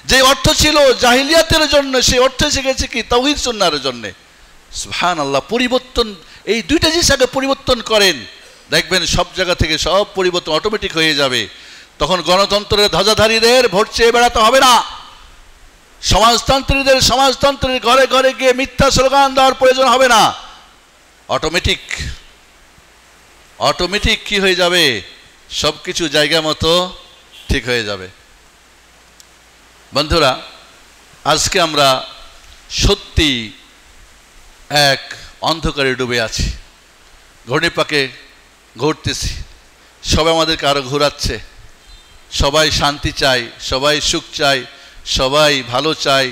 যে অর্থ ছিল জাহিলিয়াতের জন্য, সেই অর্থ এসে গেছে কি? তাওহীদ সুন্নাহর জন্য। সুবহানাল্লাহ। পরিবর্তন, এই দুইটা জিনিস আগে পরিবর্তন করেন, দেখবেন সব জায়গা থেকে সব পরিবর্তন অটোমেটিক হয়ে যাবে। তখন গণতন্ত্রের ধ্বজাধারীদের ভোট চেয়ে বেড়াতে হবে না, সমাজতন্ত্রীদের সমাজতন্ত্রের ঘরে ঘরে গিয়ে মিথ্যা স্লোগান দেওয়ার প্রয়োজন হবে না। অটোমেটিক কি হয়ে যাবে? সব কিছু জায়গা মতো ঠিক হয়ে যাবে। বন্ধুরা, আজকে আমরা সত্যি এক অন্ধকারে ডুবে আছি, ঘূর্ণিপাকে ঘুরতেছি, সবাই আমাদেরকে আরো ঘোরাচ্ছে। সবাই শান্তি চাই, সবাই সুখ চাই, সবাই ভালো চাই।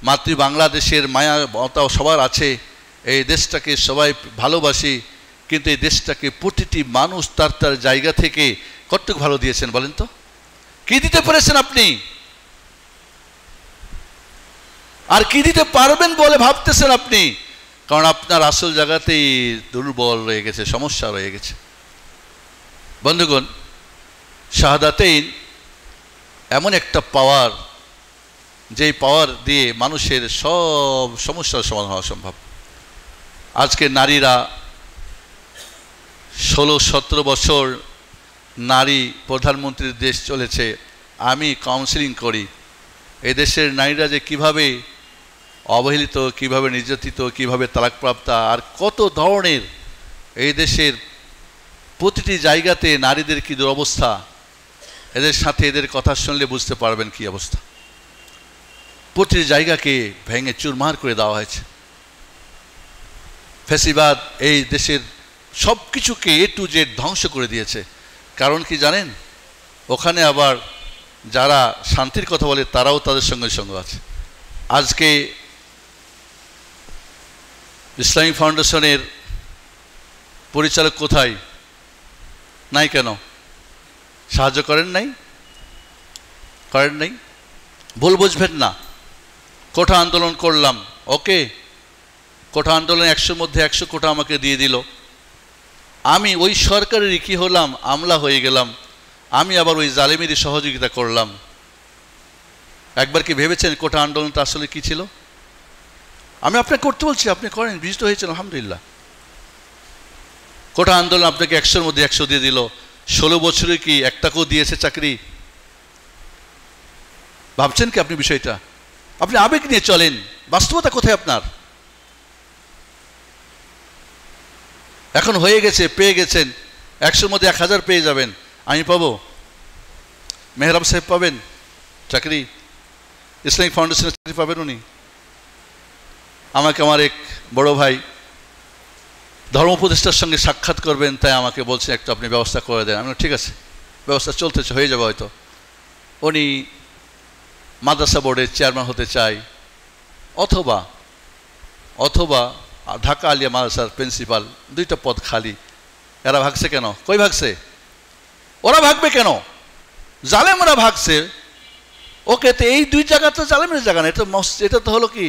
মাতৃ বাংলাদেশের মায়া মমতা সবার আছে, এই দেশটাকে সবাই ভালোবাসি। কিন্তু এই দেশটাকে প্রতিটি মানুষ তার তার জায়গা থেকে কতটুকু ভালো দিয়েছেন বলেন তো? কি দিতে পেরেছেন আপনি? আর কি দিতে পারবেন বলে ভাবতেছেন আপনি? কারণ আপনার আসল জায়গাতেই দুর্বল রয়ে গেছে, সমস্যা রয়ে গেছে। বন্ধুগণ, শাহাদাতাইন এমন একটা পাওয়ার, যেই পাওয়ার দিয়ে মানুষের সব সমস্যার সমাধান হওয়া সম্ভব। আজকে নারীরা 16-17 বছর নারী প্রধানমন্ত্রীর দেশ চলেছে, আমি কাউন্সিলিং করি এই দেশের নারীরা যে কীভাবে অবহেলিত, কিভাবে নির্যাতিত, কিভাবে তালাকপ্রাপ্ত, আর কত ধরনের এই দেশের প্রতিটি জায়গাতে নারীদের কী দুরবস্থা, এদের সাথে এদের কথা শুনলে বুঝতে পারবেন কী অবস্থা। প্রতিটি জায়গাকে ভেঙে চুরমার করে দেওয়া হয়েছে। ফ্যাসিবাদ এই দেশের সব কিছুকে A to Z ধ্বংস করে দিয়েছে। কারণ কি জানেন, ওখানে আবার যারা শান্তির কথা বলে তারাও তাদের সঙ্গে সঙ্গে আছে। আজকে ইসলামিক ফাউন্ডেশনের পরিচালক কোথায়? নাই কেন? সাহায্য করেন নাই? ভুল বুঝবেন না। কোঠা আন্দোলন করলাম, ওকে, কোঠা আন্দোলনে 100 মধ্যে 100 কোটা আমাকে দিয়ে দিল। আমি ওই সরকারেরই কি হলাম, আমলা হয়ে গেলাম। আমি আবার ওই জালেমেরই সহযোগিতা করলাম। একবার কি ভেবেছেন কোঠা আন্দোলনটা আসলে কি ছিল? আমি আপনাকে করতে বলছি, আপনি করেন, বিজিত হয়েছেন আলহামদুলিল্লাহ। কোঠা আন্দোলন আপনাকে 100-র মধ্যে 100 দিয়ে দিল। 16 বছরে কি একটাকেও দিয়েছে চাকরি? ভাবছেন কি আপনি বিষয়টা? আপনি আবেগ নিয়ে চলেন, বাস্তবতা কোথায় আপনার? এখন হয়ে গেছে, পেয়ে গেছেন, 100-র মধ্যে 1000 পেয়ে যাবেন। আমি পাবো, মেহরাব সাহেব পাবেন চাকরি, ইসলামিক ফাউন্ডেশনের চাকরি পাবেন উনি। আমাকে আমার এক বড় ভাই ধর্ম উপদেষ্টার সঙ্গে সাক্ষাৎ করবেন, তাই আমাকে বলছেন একটু আপনি ব্যবস্থা করে দেন। আমি ঠিক আছে, ব্যবস্থা চলতেছে, হয়ে যাবে হয়তো। উনি মাদ্রাসা বোর্ডের চেয়ারম্যান হতে চায়, অথবা ঢাকা আলিয়া মাদ্রাসার প্রিন্সিপাল। 2টা পদ খালি। এরা ভাগছে কেন? কই ভাগছে? ওরা ভাগবে কেন? জালেমরা ভাগছে। ওকে, তো এই 2 জায়গা তো জালেমের জায়গা না। এটা তো হলো কি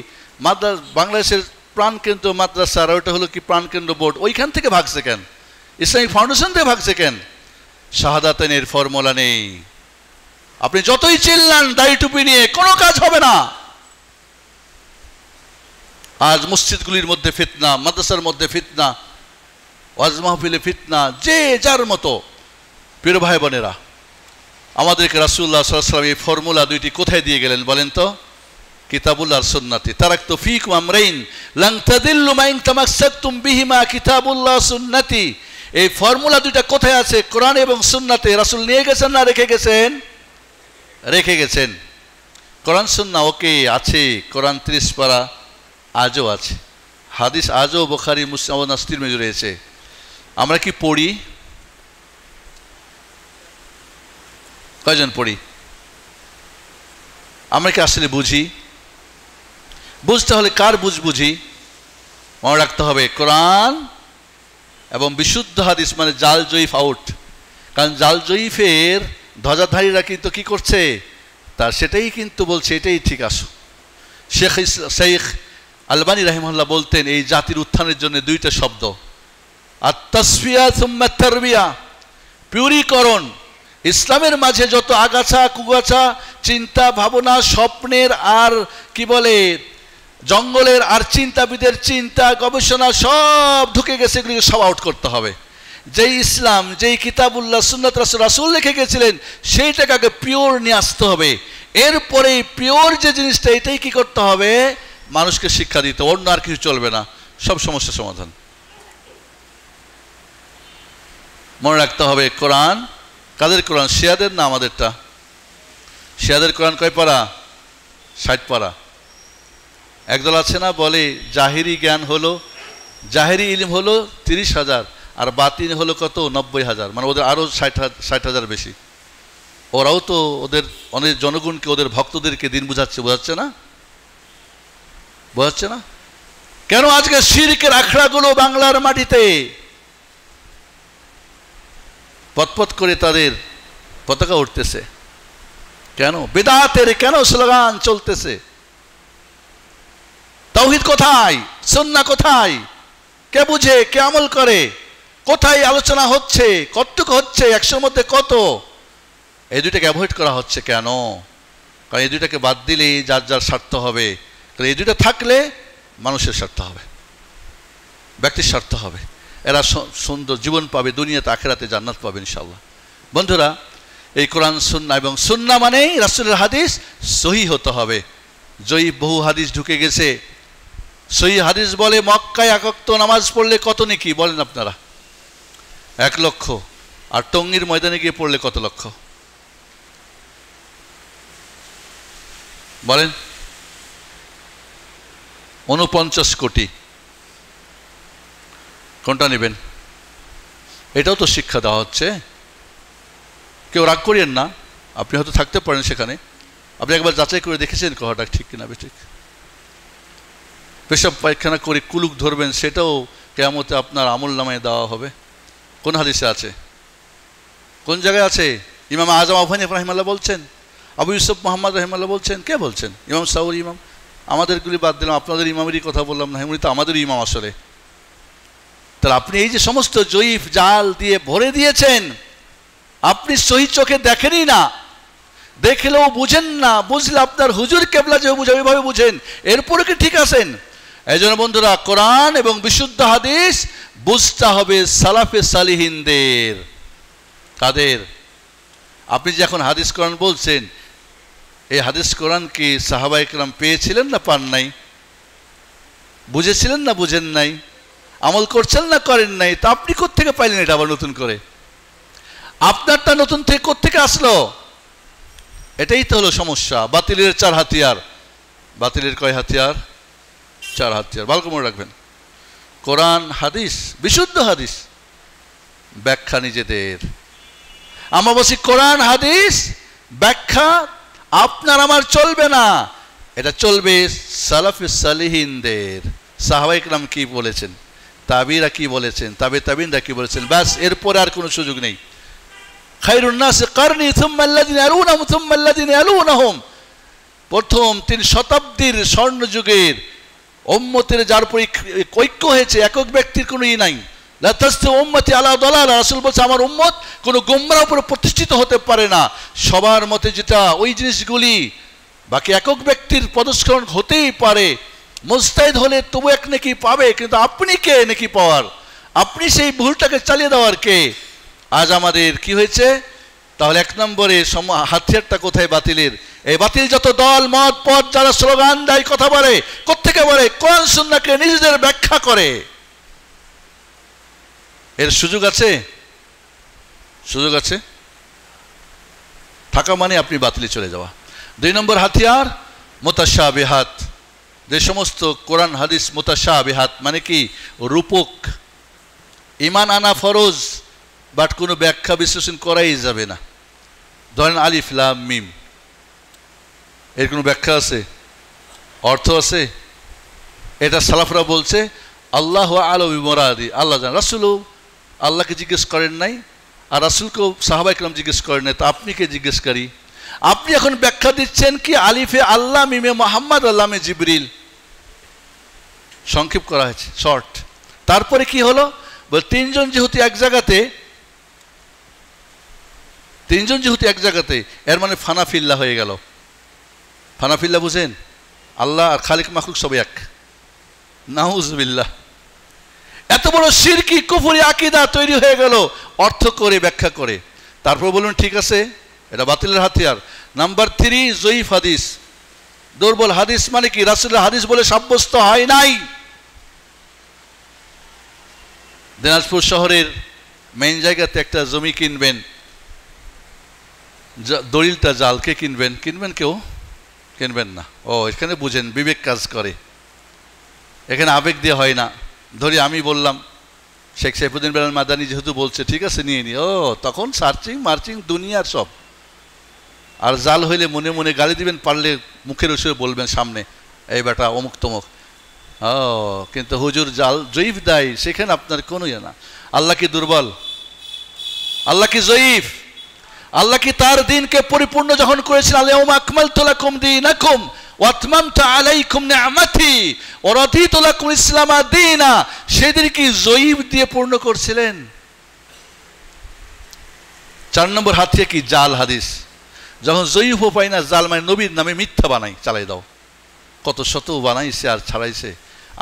বাংলাদেশের প্রাণকেন্দ্র মাদ্রাসা, আর ওটা হলো কি প্রাণকেন্দ্র বোর্ড। ওইখান থেকে ভাগছে কেন? ইসলামিক ফাউন্ডেশন থেকে ভাগছে কেন? শাহাদাতেনের ফর্মুলা নেই। আপনি যতই চিল্লান দাড়ি টুপি নিয়ে, কোনো কাজ হবে না। আজ মসজিদগুলির মধ্যে ফিতনা, মাদ্রাসার মধ্যে ফিতনা, ওয়াজ মাহফিলে ফিতনা, যে যার মতো। প্রিয় ভাই বোনেরা, আমাদেরকে রাসূলুল্লাহ সাল্লাল্লাহু আলাইহি ওয়াসাল্লাম এই ফর্মুলা 2টি কোথায় দিয়ে গেলেন বলেন তো? কিতাবুল্লাহ আর সুন্নাতি। তারাকতু ফীকুম আমরাইন লান তাদিল্লু মা ইন তামাসসাকতুম বিহিমা কিতাবুল্লাহ সুন্নতি। এই ফর্মুলা 2টা কোথায় আছে? কোরআন এবং সুন্নাতে। রাসূল নিয়ে গেছেন না রেখে গেছেন? রেখে গেছেন। কোরআন সুন্নাহ ওকে আছে। কোরআন 30 পারা আজও আছে, হাদিস আজও বুখারী, মুসলিম, নাসাঈ, তিরমিজি রয়েছে। আমরা কি পড়ি? কয়জন পড়ি? আমরা কি আসলে বুঝি? বুঝতে হলে কার বুঝি? মনে রাখতে হবে কোরআন এবং বিশুদ্ধ হাদিস, মানে জাল জয়ীফ আউট। কারণ জাল জয়ীফের ধ্বজাধারীরা কিন্তু কি করছে, তার সেটাই কিন্তু বলছে এটাই ঠিক। আসো, শেখ আলবানী রাহিমাহুল্লাহ বলতেন এই জাতির উত্থানের জন্য 2টা শব্দ, আত-তাসফিয়া সুম্মা তারবিয়া, পিউরিকরণ। ইসলামের মাঝে যত আগাছা কুগাছা, চিন্তা ভাবনা, স্বপ্নের আর কি বলে জঙ্গলের আর চিন্তাবিদের চিন্তা গবেষণা সব ঢুকে গেছে, এগুলিকে সব আউট করতে হবে। যেই ইসলাম, যেই কিতাবুল্লাহ সুন্নাত রাসূল লিখে গেছিলেন, সেইটাকে আগে পিওর নিয়ে আসতে হবে। এরপরে পিওর যে জিনিসটা, এটাই কি করতে হবে, মানুষকে শিক্ষা দিতে। অন্য আর কিছু চলবে না, সব সমস্যার সমাধান। মনে রাখতে হবে কোরআন কাদের কোরআন? শিয়াদের না আমাদেরটা? শিয়াদের কোরআন কয় পারা? 60 পারা। একদল আছে না বলে জাহেরি জ্ঞান হলো, জাহেরি ইলম হলো 30,000, আর বাতিন হলো কত? 90,000। মানে ওদের আরও 60,000 বেশি। ওরাও তো ওদের অনেক জনগণকে, ওদের ভক্তদেরকে দিন বোঝাচ্ছে না? বোঝাচ্ছে না? কেন আজকে শিরকের আখড়াগুলো বাংলার মাটিতে পথ করে তাদের পতাকা উঠতেছে? কেন বিদআতের কেন স্লোগান চলতেছে? তাওহীদ কোথায়? সুন্নাহ কোথায়? কে বুঝে, কে আমল করে? কোথায় আলোচনা হচ্ছে? কতটুকু হচ্ছে? 100-র মধ্যে কত? এই 2টাকে অ্যাভয়েড করা হচ্ছে কেন? কারণ এই 2টাকে বাদ দিলেই যার যার স্বার্থ হবে। কারণ এই 2টা থাকলে মানুষের স্বার্থ হবে, ব্যক্তির স্বার্থ হবে। এরা সুন্দর জীবন পাবে, দুনিয়াতে আখেরাতে জান্নাত পাবে ইনশাআল্লাহ। বন্ধুরা, এই কোরআন সুন্নাহ, এবং সুন্নাহ মানেই রাসূলের হাদিস সহিহ হতে হবে। জয়ীফ বহু হাদিস ঢুকে গেছে। সহিহ হাদিস বলে মক্কায় এক ওয়াক্ত নামাজ পড়লে কত নেকি বলেন আপনারা? 1 লক্ষ। আর টঙ্গীর ময়দানে গিয়ে পড়লে কত লক্ষ বলেন? 49 কোটি। কোনটা নেবেন? এটাও তো শিক্ষা দেওয়া হচ্ছে। কেউ রাগ করিয়েন না, আপনি হয়তো থাকতে পারেন সেখানে, আপনি একবার যাচাই করে দেখেছেন কথাটা ঠিক কিনা বেঠিক। পেশাব পায়খানা করে কুলুক ধরবেন, সেটাও কিয়ামতে আপনার আমলনামায় দেওয়া হবে। কোন হাদিসে আছে? কোন জায়গায় আছে? ইমাম আজম আবু হানিফা রাহিমাহুল্লাহ বলছেন, আবু ইউসুফ মুহাম্মদ রাহিমাহুল্লাহ বলছেন, কে বলছেন? ইমাম সাউরি ইমাম। আমাদেরগুলি বাদ দিলাম, আপনাদের ইমামেরই কথা বললাম না, উনি তো আমাদের ইমাম আসলে। তাহলে আপনি এই যে সমস্ত জয়ীফ জাল দিয়ে ভরে দিয়েছেন, আপনি সহি চোখে দেখেনই না, দেখলেও বুঝেন না, বুঝলে আপনার হুজুর কেবলা যে বুঝে ওইভাবে বুঝেন, এরপরে কি ঠিক আছেন? এই জন্য বন্ধুরা, কোরআন এবং বিশুদ্ধ হাদিস বুঝতে হবে সালাফে সালিহিনদের। কাদের? আপনি যে এখন হাদিস কোরআন বলছেন, এই হাদিস কোরআন কি সাহাবায়ে কেরাম পেয়েছিলেন না পান নাই? বুঝেছিলেন না বুঝেন নাই? আমল করছেন না করেন নাই? তা আপনি কোত্থেকে পাইলেন এটা আবার নতুন করে? আপনারটা নতুন থেকে কোত্থেকে আসলো? এটাই তো হলো সমস্যা। বাতিলের 4 হাতিয়ার। বাতিলের কয় হাতিয়ার? 4 হাতিয়ার। ভালো করে মনে রাখবেন। কোরআন হাদিস, বিশুদ্ধ হাদিস, ব্যাখ্যা নিজেদের। আমরা বলছি কোরআন হাদিস ব্যাখ্যা আপনার আমার চলবে না, এটা চলবে সালাফে সালিহিনদের। সাহাবায়ে কেরাম কি বলেছেন, তাবিরা কি বলেছেন, তাবিনরা কি বলেছেন, ব্যাস, এরপরে আর কোনো সুযোগ নেই। খায়রুন নাস কারনি সুম্মা আল্লাযিনা ইয়ালুনহুম সুম্মা আল্লাযিনা ইয়ালুনহুম। প্রথম 3 শতাব্দীর স্বর্ণযুগের উম্মতের যার উপর ঐক্য হয়েছে, একক ব্যক্তির কোনো নাই। লা তাসতাউ উম্মতি আলা দালালা, রাসূল বলছে আমার উম্মত কোনো গোমরার উপর প্রতিষ্ঠিত হতে পারে না। সবার মতে যেটা ওই জিনিসগুলি, বাকি একক ব্যক্তির পদস্খলন হতেই পারে। মুজতাহিদ হলে তবু এক নেকি পাবে, কিন্তু আপনি কে নেকি পাওয়ার? আপনি সেই ভুলটাকে চালিয়ে দেওয়ার কে? আজ আমাদের কি হয়েছে? তাহলে 1 নম্বরে হাতিয়ারটা কোথায় বাতিলের? এই বাতিল যত দল মত পথ যারা স্লোগান দেয়, কথা বলে, কোত্থেকে বলে? কোরআন সুন্নাহকে নিজেদের ব্যাখ্যা করে। এর সুযোগ আছে? সুযোগ আছে থাকা মানে আপনি বাতিলে চলে যাওয়া। 2 নম্বর হাতিয়ার মুতাশাবিহাত। যে সমস্ত কোরআন হাদিস মুতাশাবিহাত মানে কি? রূপক। ঈমান আনা ফরজ, বাট কোনো ব্যাখ্যা বিশ্লেষণ করাই যাবে না। ধরেন আলিফ লাম মিম, এর কোনো ব্যাখ্যা আছে? অর্থ আছে? এটা সালাফরা বলছে আল্লাহ আ'লামু বিমুরাদি, আল্লাহ জানেন। রাসূলও আল্লাহকে জিজ্ঞেস করেন নাই, আর রাসূলকেও সাহাবায়ে কেরাম জিজ্ঞেস করেন নাই, তা আপনি কে জিজ্ঞেসকারী? আপনি এখন ব্যাখ্যা দিচ্ছেন কি আলিফে আল্লাহ, মিমে মুহাম্মদ, লামে জিবরিল। সংক্ষেপ করা হয়েছে, শর্ট। তারপরে কি হলো? বলে 3 জন যেহেতু এক জায়গাতে, এর মানে ফানাফিল্লাহ হয়ে গেল। ফানাফিল্লাহ বুঝেন? আল্লাহ আর খালিক মাখলুক সব এক। নাউজুবিল্লাহ। এত বড় শিরকি কুফরি আকীদা তৈরি হয়ে গেল অর্থ করে, ব্যাখ্যা করে। তারপর বলুন ঠিক আছে, এটা বাতিলের হাতিয়ার। নাম্বার 3 জয়ীফ হাদিস। দুর্বল হাদিস মানে কি? রাসূলের হাদিস বলে সাব্যস্ত হয় নাই। দিনাজপুর শহরের মেইন জায়গাতে একটা জমি কিনবেন, দলিলটা জাল। কে কিনবেন? কেউ কিনবেন না। ও, এখানে বুঝেন বিবেক কাজ করে, এখানে আবেগ দিয়ে হয় না। ধরি আমি বললাম শেখ সাইফুদ্দিন বেলাল মাদানী যেহেতু বলছে ঠিক আছে নিয়ে নি, ও তখন সার্চিং মার্চিং দুনিয়ার সব। আর জাল হইলে মনে মনে গালি দিবেন, পারলে মুখের উসরে বলবেন সামনে, এই বেটা অমুক তমুক। ও, কিন্তু হুজুর জাল জয়ীফ দেয়, সেখানে আপনার কোনো ইয়ে না। আল্লাহ কি দুর্বল? আল্লাহ কি জয়ীফ? আল্লাহ কি তার দিনকে পরিপূর্ণ যখন করেছেন, আল-ইয়াউমা আকমালতু লাকুম দীনাকুম ওয়া আতমামতু আলাইকুম নি'মাতি ওয়া রাদিতু লাকুম ইসলামা দীনা, সেদিন কি জয়ীফ দিয়ে পূর্ণ করছিলেন? 4 নম্বর হাতিয়া কি? জাল হাদিস। যখন জয়ীফও পাই না, জাল মানে নবীর নামে মিথ্যা বানাই, চালাই দাও। কত শত বানাইছে আর ছাড়াইছে।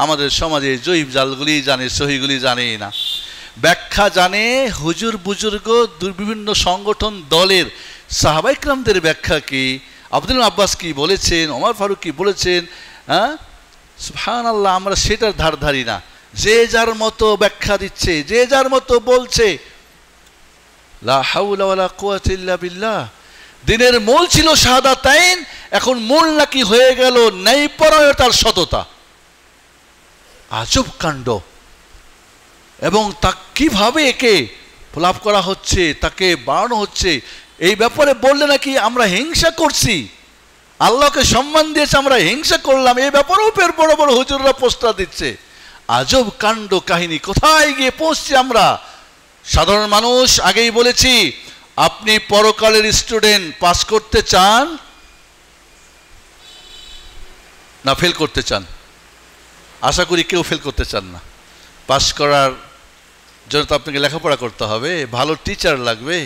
আমাদের সমাজে জয়ীফ জালগুলি জানে, সহিগুলি জানেই না। ব্যাখ্যা জানে হুজুর বুজুর্গ, বিভিন্ন সংগঠন দলের সাহাবায়ে কেরামদের ব্যাখ্যা কি, আব্দুল্লাহ আব্বাস কি বলেছেন, ওমর ফারুক কি বলেছেন, হ্যাঁ সুবহানাল্লাহ, আমরা সেটার ধার ধারি না। যে যার মতো ব্যাখ্যা দিচ্ছে, যে যার মতো বলছে। লা হাওলা ওয়ালা কুওয়াতা ইল্লা বিল্লাহ। দিনের মূল ছিল শাহাদাতাইন, এখন মূল নাকি হয়ে গেল ন্যায়পরায়ণতার সততা। আজব কাণ্ড। এবং তা কিভাবে একে ফলাপ করা হচ্ছে, তাকে বাড়ানো হচ্ছে, এই ব্যাপারে বললে নাকি আমরা হিংসা করছি, আল্লাহকে সম্মান দিয়েছে আমরা হিংসা করলাম, এই ব্যাপারেও বড় বড় হুজুররা পোস্টার দিচ্ছে। আজব কাণ্ড কাহিনী, কোথায় গিয়ে পৌঁছছি আমরা? সাধারণ মানুষ, আগেই বলেছি, আপনি পরকালের স্টুডেন্ট, পাস করতে চান না ফেল করতে চান? আশা করি কেউ ফেল করতে চান না। পাস করার জন্য তো আপনাকে লেখাপড়া করতে হবে, ভালো টিচার লাগবে।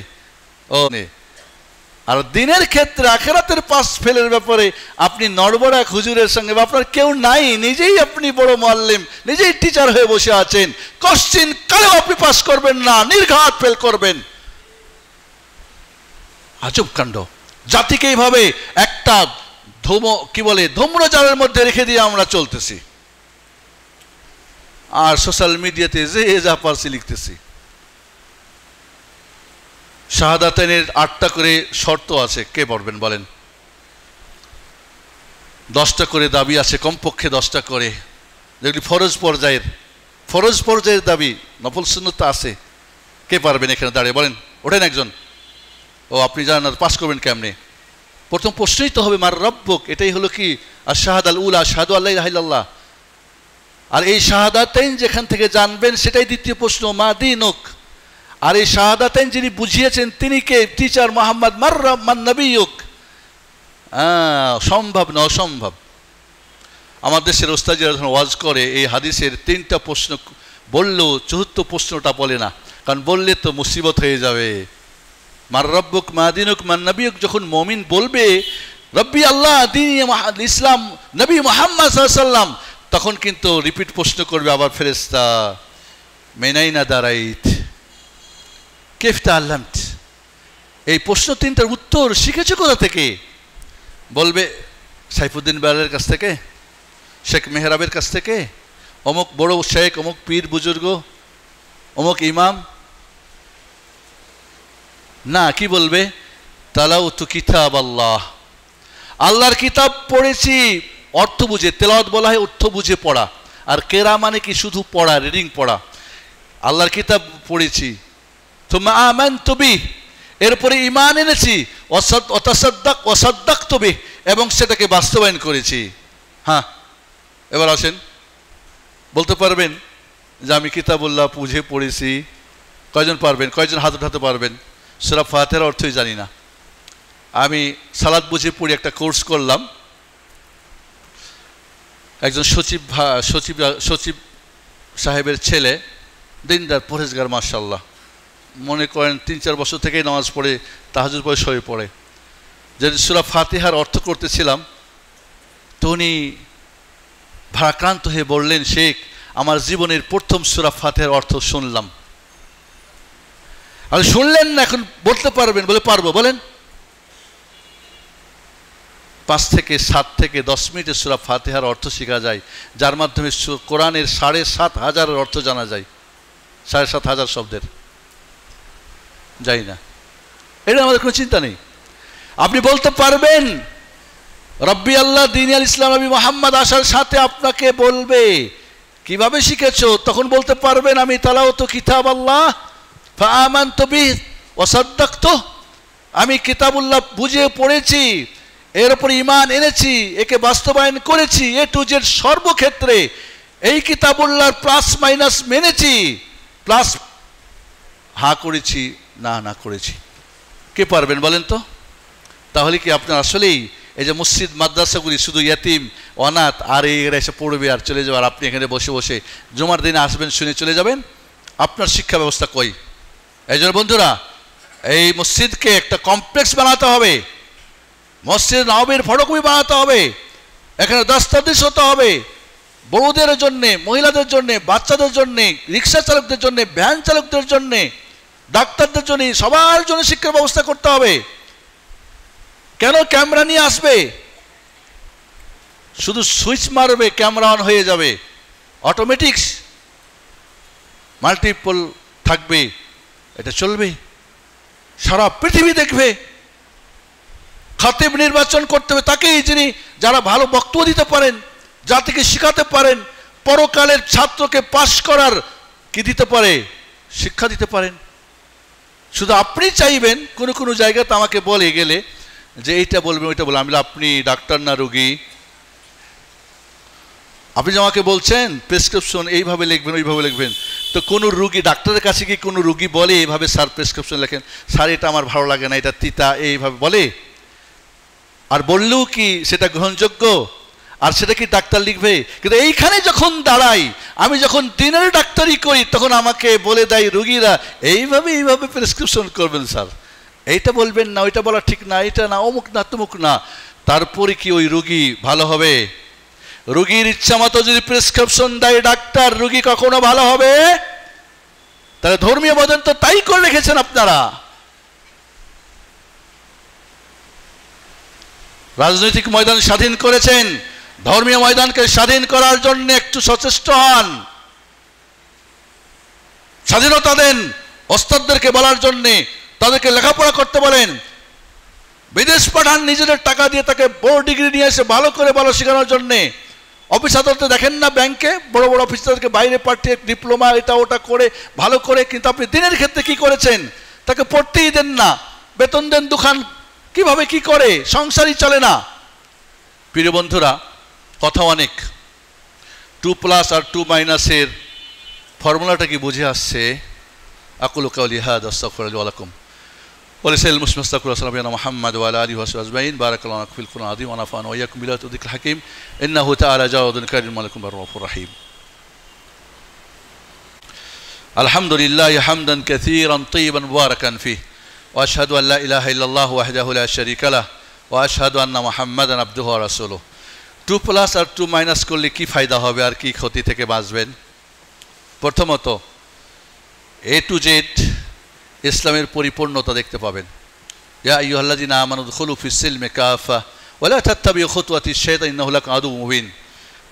আর দিনের ক্ষেত্রে আখিরাতের পাস ফেলের ব্যাপারে আপনি নড়বড়া এক হুজুরের সঙ্গে, আপনার কেউ নাই, নিজেই আপনি বড় মুআল্লিম, নিজেই টিচার হয়ে বসে আছেন, কোশ্চিন কালেও আপনি পাস করবেন না, নির্ঘাত ফেল করবেন। আজব কাণ্ড। জাতিকে এইভাবে একটা ধূম্রজালের মধ্যে রেখে দিয়ে আমরা চলতেছি, আর সোশ্যাল মিডিয়াতে যে যা পারছি লিখতেছি। শাহাদাতাইনের 8টা করে শর্ত আছে, কে পড়বেন বলেন? 10টা করে দাবি আছে, কমপক্ষে 10টা করে, যেগুলি ফরজ পর্যায়ের দাবি। নফল সুন্নাত আছে, কে পারবেন এখানে দাঁড়িয়ে বলেন? ওঠেন একজন। ও আপনি জানেন না, পাস করবেন কেমনে? প্রথম প্রশ্নই তো হবে মার রব্বুক। এটাই হলো কি আশ-শাহাদাতুল উলা, আশহাদু আল্লা ইলাহা ইল্লাল্লাহ। আর এই শাহাদাতাইন যেখান থেকে জানবেন সেটাই দ্বিতীয় প্রশ্ন, মা দীনুক। আর এই শাহাদাতাইন যিনি বুঝিয়েছেন তিনি কে? টিচার মুহাম্মদ। মান নবিয়ুক। সম্ভব না, অসম্ভব। আমার দেশের ওস্তাদরা যখন ওয়াজ করে এই হাদিসের 3টা প্রশ্ন বললেও 4th প্রশ্নটা বলে না, কারণ বললে তো মুসিবত হয়ে যাবে। মার রব্বুক মা দীনুক মান নবিয়ুক যখন মুমিন বলবে রব্বি আল্লাহ, দ্বীন ইসলাম, নবী মুহাম্মদ সাল্লাল্লাহু আলাইহি ওয়াসাল্লাম, তখন কিন্তু রিপিট প্রশ্ন করবে আবার ফেরেশতা, মিনাইনা দারাইত, কাইফ তাআল্লামত। এই প্রশ্ন 3টার উত্তর শিখেছো কোথা থেকে? বলবে সাইফুদ্দিন বেলালের কাছ থেকে, শেখ মেহরাবের কাছ থেকে, অমুক বড় শেখ, অমুক পীর বুজুর্গ, অমুক ইমাম। না, কি বলবে? তালাওতু কিতাব আল্লাহ, আল্লাহর কিতাব পড়েছি। অর্থ বুঝে, তেলাওয়াত বলা হয় অর্থ বুঝে পড়া, আর কেরা মানে কি শুধু পড়া, রিডিং পড়া। আল্লাহর কিতাব পড়েছি, তুম্মা আমানতু বিহি, এরপরে ঈমান এনেছি, ওয়াসাদদাকতু বিহি, এবং সেটাকে বাস্তবায়ন করেছি। হ্যাঁ, এবার আসেন, বলতে পারবেন যে আমি কিতাবুল্লাহ বুঝে পড়েছি? কয়জন পারবেন? কয়জন হাত উঠাতে পারবেন? সূরা ফাতিহার অর্থই জানি না। আমি সালাত বুঝে পড়ি, একটা কোর্স করলাম। একজন সচিব সাহেবের ছেলে, দিনদার পরহেজগার, মাশাআল্লাহ, মনে করেন 3-4 বছর থেকেই নামাজ পড়ে, তাহাজ্জুদ পড়ে, শোয়ে পড়ে। যেদিন সূরা ফাতিহার অর্থ করতেছিলাম তো উনি ভারাক্রান্ত হয়ে বললেন, শেখ, আমার জীবনের প্রথম সূরা ফাতিহার অর্থ শুনলাম। আর শুনলেন না, এখন বলতে পারবেন? বলে পারবো। বলেন। 5 থেকে 7 থেকে 10 মিনিটে সূরা ফাতিহার অর্থ শেখা যায়, যার মাধ্যমে কোরআনের 7,500 অর্থ জানা যায়। 7,500 শব্দের যাই না, এটা আমাদের কোনো চিন্তা নেই। আপনি বলতে পারবেন রব্বি আল্লাহ, দ্বীন আল ইসলাম, নবী মুহাম্মদ আসার সাথে আপনাকে বলবে কিভাবে শিখেছো, তখন বলতে পারবেন আমি তালাওতু কিতাব আল্লাহ ফাআমানতু বিহি ওয়াসাদদাকতু, আমি কিতাবুল্লাহ বুঝে পড়েছি, এর উপর ঈমান এনেছি, একে বাস্তবায়ন করেছি, এ টু জেড সর্বক্ষেত্রে এই কিতাবুল্লাহর প্লাস মাইনাস মেনেছি, প্লাস হ্যাঁ করেছি, না করেছি। কে পারবেন বলেন তো? তাহলে কি আপনার আসলেই এই যে মসজিদ মাদ্রাসাগুলি শুধু ইয়াতিম অনাথ আর এরা এসে পড়বে আর চলে যাবে, আর আপনি এখানে বসে বসে জুমার দিনে আসবেন, শুনে চলে যাবেন? আপনার শিক্ষা ব্যবস্থা কই? এই জন্য বন্ধুরা, এই মসজিদকে একটা কমপ্লেক্স বানাতে হবে, মসজিদ নববীর ফটকবি বানাতে হবে, এখানে দস্তাবিজ হতে হবে, বড়দের জন্যে, মহিলাদের জন্যে, বাচ্চাদের জন্যে, রিক্সা চালকদের জন্যে, ভ্যান চালকদের জন্যে, ডাক্তারদের জন্য, সবার জন্য শিক্ষার ব্যবস্থা করতে হবে। কেন ক্যামেরা নিয়ে আসবে? শুধু সুইচ মারবে, ক্যামেরা অন হয়ে যাবে, অটোমেটিক মাল্টিপল থাকবে, এটা চলবে, সারা পৃথিবী দেখবে। খাতিব নির্বাচন করতে হবে তাকেই, যিনি যারা ভালো বক্তব্য দিতে পারেন, জাতিকে শিখাতে পারেন, পরকালের ছাত্রকে পাশ করার কি দিতে পারে, শিক্ষা দিতে পারেন। শুধু আপনি চাইবেন, কোনো কোনো জায়গাতে আমাকে বলে গেলে যে এইটা বলবেন ওইটা বলবেন, আমি আপনি ডাক্তার না রোগী? আপনি যে আমাকে বলছেন প্রেসক্রিপশন এইভাবে লিখবেন ওইভাবে লিখবেন, তো কোনো রুগী ডাক্তারের কাছে কি কোনো রুগী বলে এইভাবে স্যার প্রেসক্রিপশন লেখেন, স্যার এটা আমার ভালো লাগে না, এটা তিতা, এইভাবে বলে? আর বললেও কি সেটা গ্রহণযোগ্য? আর সেটা কি ডাক্তার লিখবে? কিন্তু এইখানে যখন দাঁড়াই, আমি যখন দিনের ডাক্তারি করি, তখন আমাকে বলে দেয় রুগীরা এইভাবে এইভাবে প্রেসক্রিপশন করবেন স্যার, এইটা বলবেন না, ওইটা বলা ঠিক না, এটা না, অমুক না, তমুক না। তারপরে কি ওই রুগী ভালো হবে? রুগীর ইচ্ছা মতো যদি প্রেসক্রিপশন দেয় ডাক্তার, রুগী কখনো ভালো হবে? তাহলে ধর্মীয় বদন তো তাই করে রেখেছেন আপনারা। রাজনৈতিক ময়দান স্বাধীন করেছেন, ধর্মীয় ময়দানকে স্বাধীন করার জন্য একটু সচেষ্ট হন, স্বাধীনতা দেন। ওস্তাদদেরকে বলার জন্যে, তাদেরকে লেখাপড়া করতে বলেন, বিদেশ পাঠান নিজেদের টাকা দিয়ে, তাকে বড় ডিগ্রি নিয়ে এসে ভালো করে ভালো শেখানোর জন্যে। অফিসারদের দেখেন না ব্যাংকে, বড় বড় অফিসারদেরকে বাইরে পাঠিয়ে ডিপ্লোমা এটা ওটা করে ভালো করে, কিন্তু আপনি দিনের ক্ষেত্রে কি করেছেন? তাকে পড়তেই দেন না, বেতন দেন দুখান, কিভাবে কি করে, সংসারই চলে না। প্রিয় বন্ধুরা, কথা অনেক, 2+ আর 2- ফর্মুলাটা কি বুঝে আসছে? আকুলু কাউলি হাযা আস্তাগফিরুল্লাহ ওয়া লাকুম ওয়া লিসাইরিল মুসলিমিন আস্তাগফিরুল্লাহ সাল্লাল্লাহু আলা মুহাম্মাদ ওয়া আলা আলিহি ওয়া সাহবিহি আজমাইন। বারাকাল্লাহু লাকুম ফিল কুরআনিল আযীম ওয়া নাফা'না ওয়া ইয়্যাকুম বিল আয়াতিল হাকীম ইন্নাহু তাআলা জাওয়াদুন কারীমুন মালিকুন রাউফুর রহিম। আলহামদুলিল্লাহ হামদান কাসীরান তাইয়িবান মুবারাকান ফীহি ওয়া আশহাদু আল লা ইলাহা ইল্লাল্লাহু ওয়াহদাহু লা শারীকা লাহু ওয়া আশহাদু আন্না মুহাম্মাদান আবদুহু ওয়া রাসূলুহু। 2+ আর 2- করলে কি ফায়দা হবে আর কি ক্ষতি থেকে বাঁচবেন? প্রথমত, A to Z ইসলামের পরিপূর্ণতা দেখতে পাবেন। ইয়া আইয়ুহাল্লাযীনা আমানু উদখুলু ফিস-সিলমি কাফা ওয়া লা তাত্তাবিউ খুতুওয়াতিশ শাইতান ইন্নাহু লাকুম আদুউম মুবিন।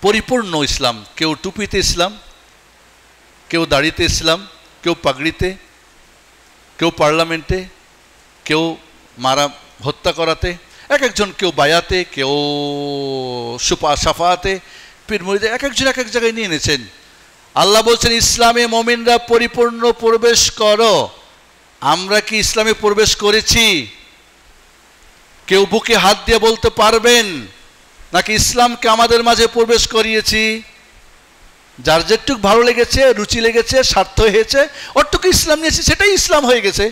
পরিপূর্ণ ইসলাম, কেউ টুপিতে ইসলাম, কেউ দাড়িতে ইসলাম, কেউ পাগড়িতে, কেউ পার্লামেন্টে, কেউ মারা হত্যা করাতে, এক একজন, কেউ বায়াতে, কেউ সাফাতে, পীর মুরিদে, এক একজন এক এক জায়গায় নিয়ে এনেছেন। আল্লাহ বলছেন ইসলামে মুমিনরা পরিপূর্ণ প্রবেশ করো। আমরা কি ইসলামে প্রবেশ করেছি? কেউ বুকে হাত দিয়ে বলতে পারবেন নাকি ইসলামকে আমাদের মাঝে প্রবেশ করিয়েছি? যার যেটুক ভালো লেগেছে, রুচি লেগেছে, স্বার্থ হয়েছে, ওটুকু ইসলাম নিয়েছি, সেটাই ইসলাম হয়ে গেছে।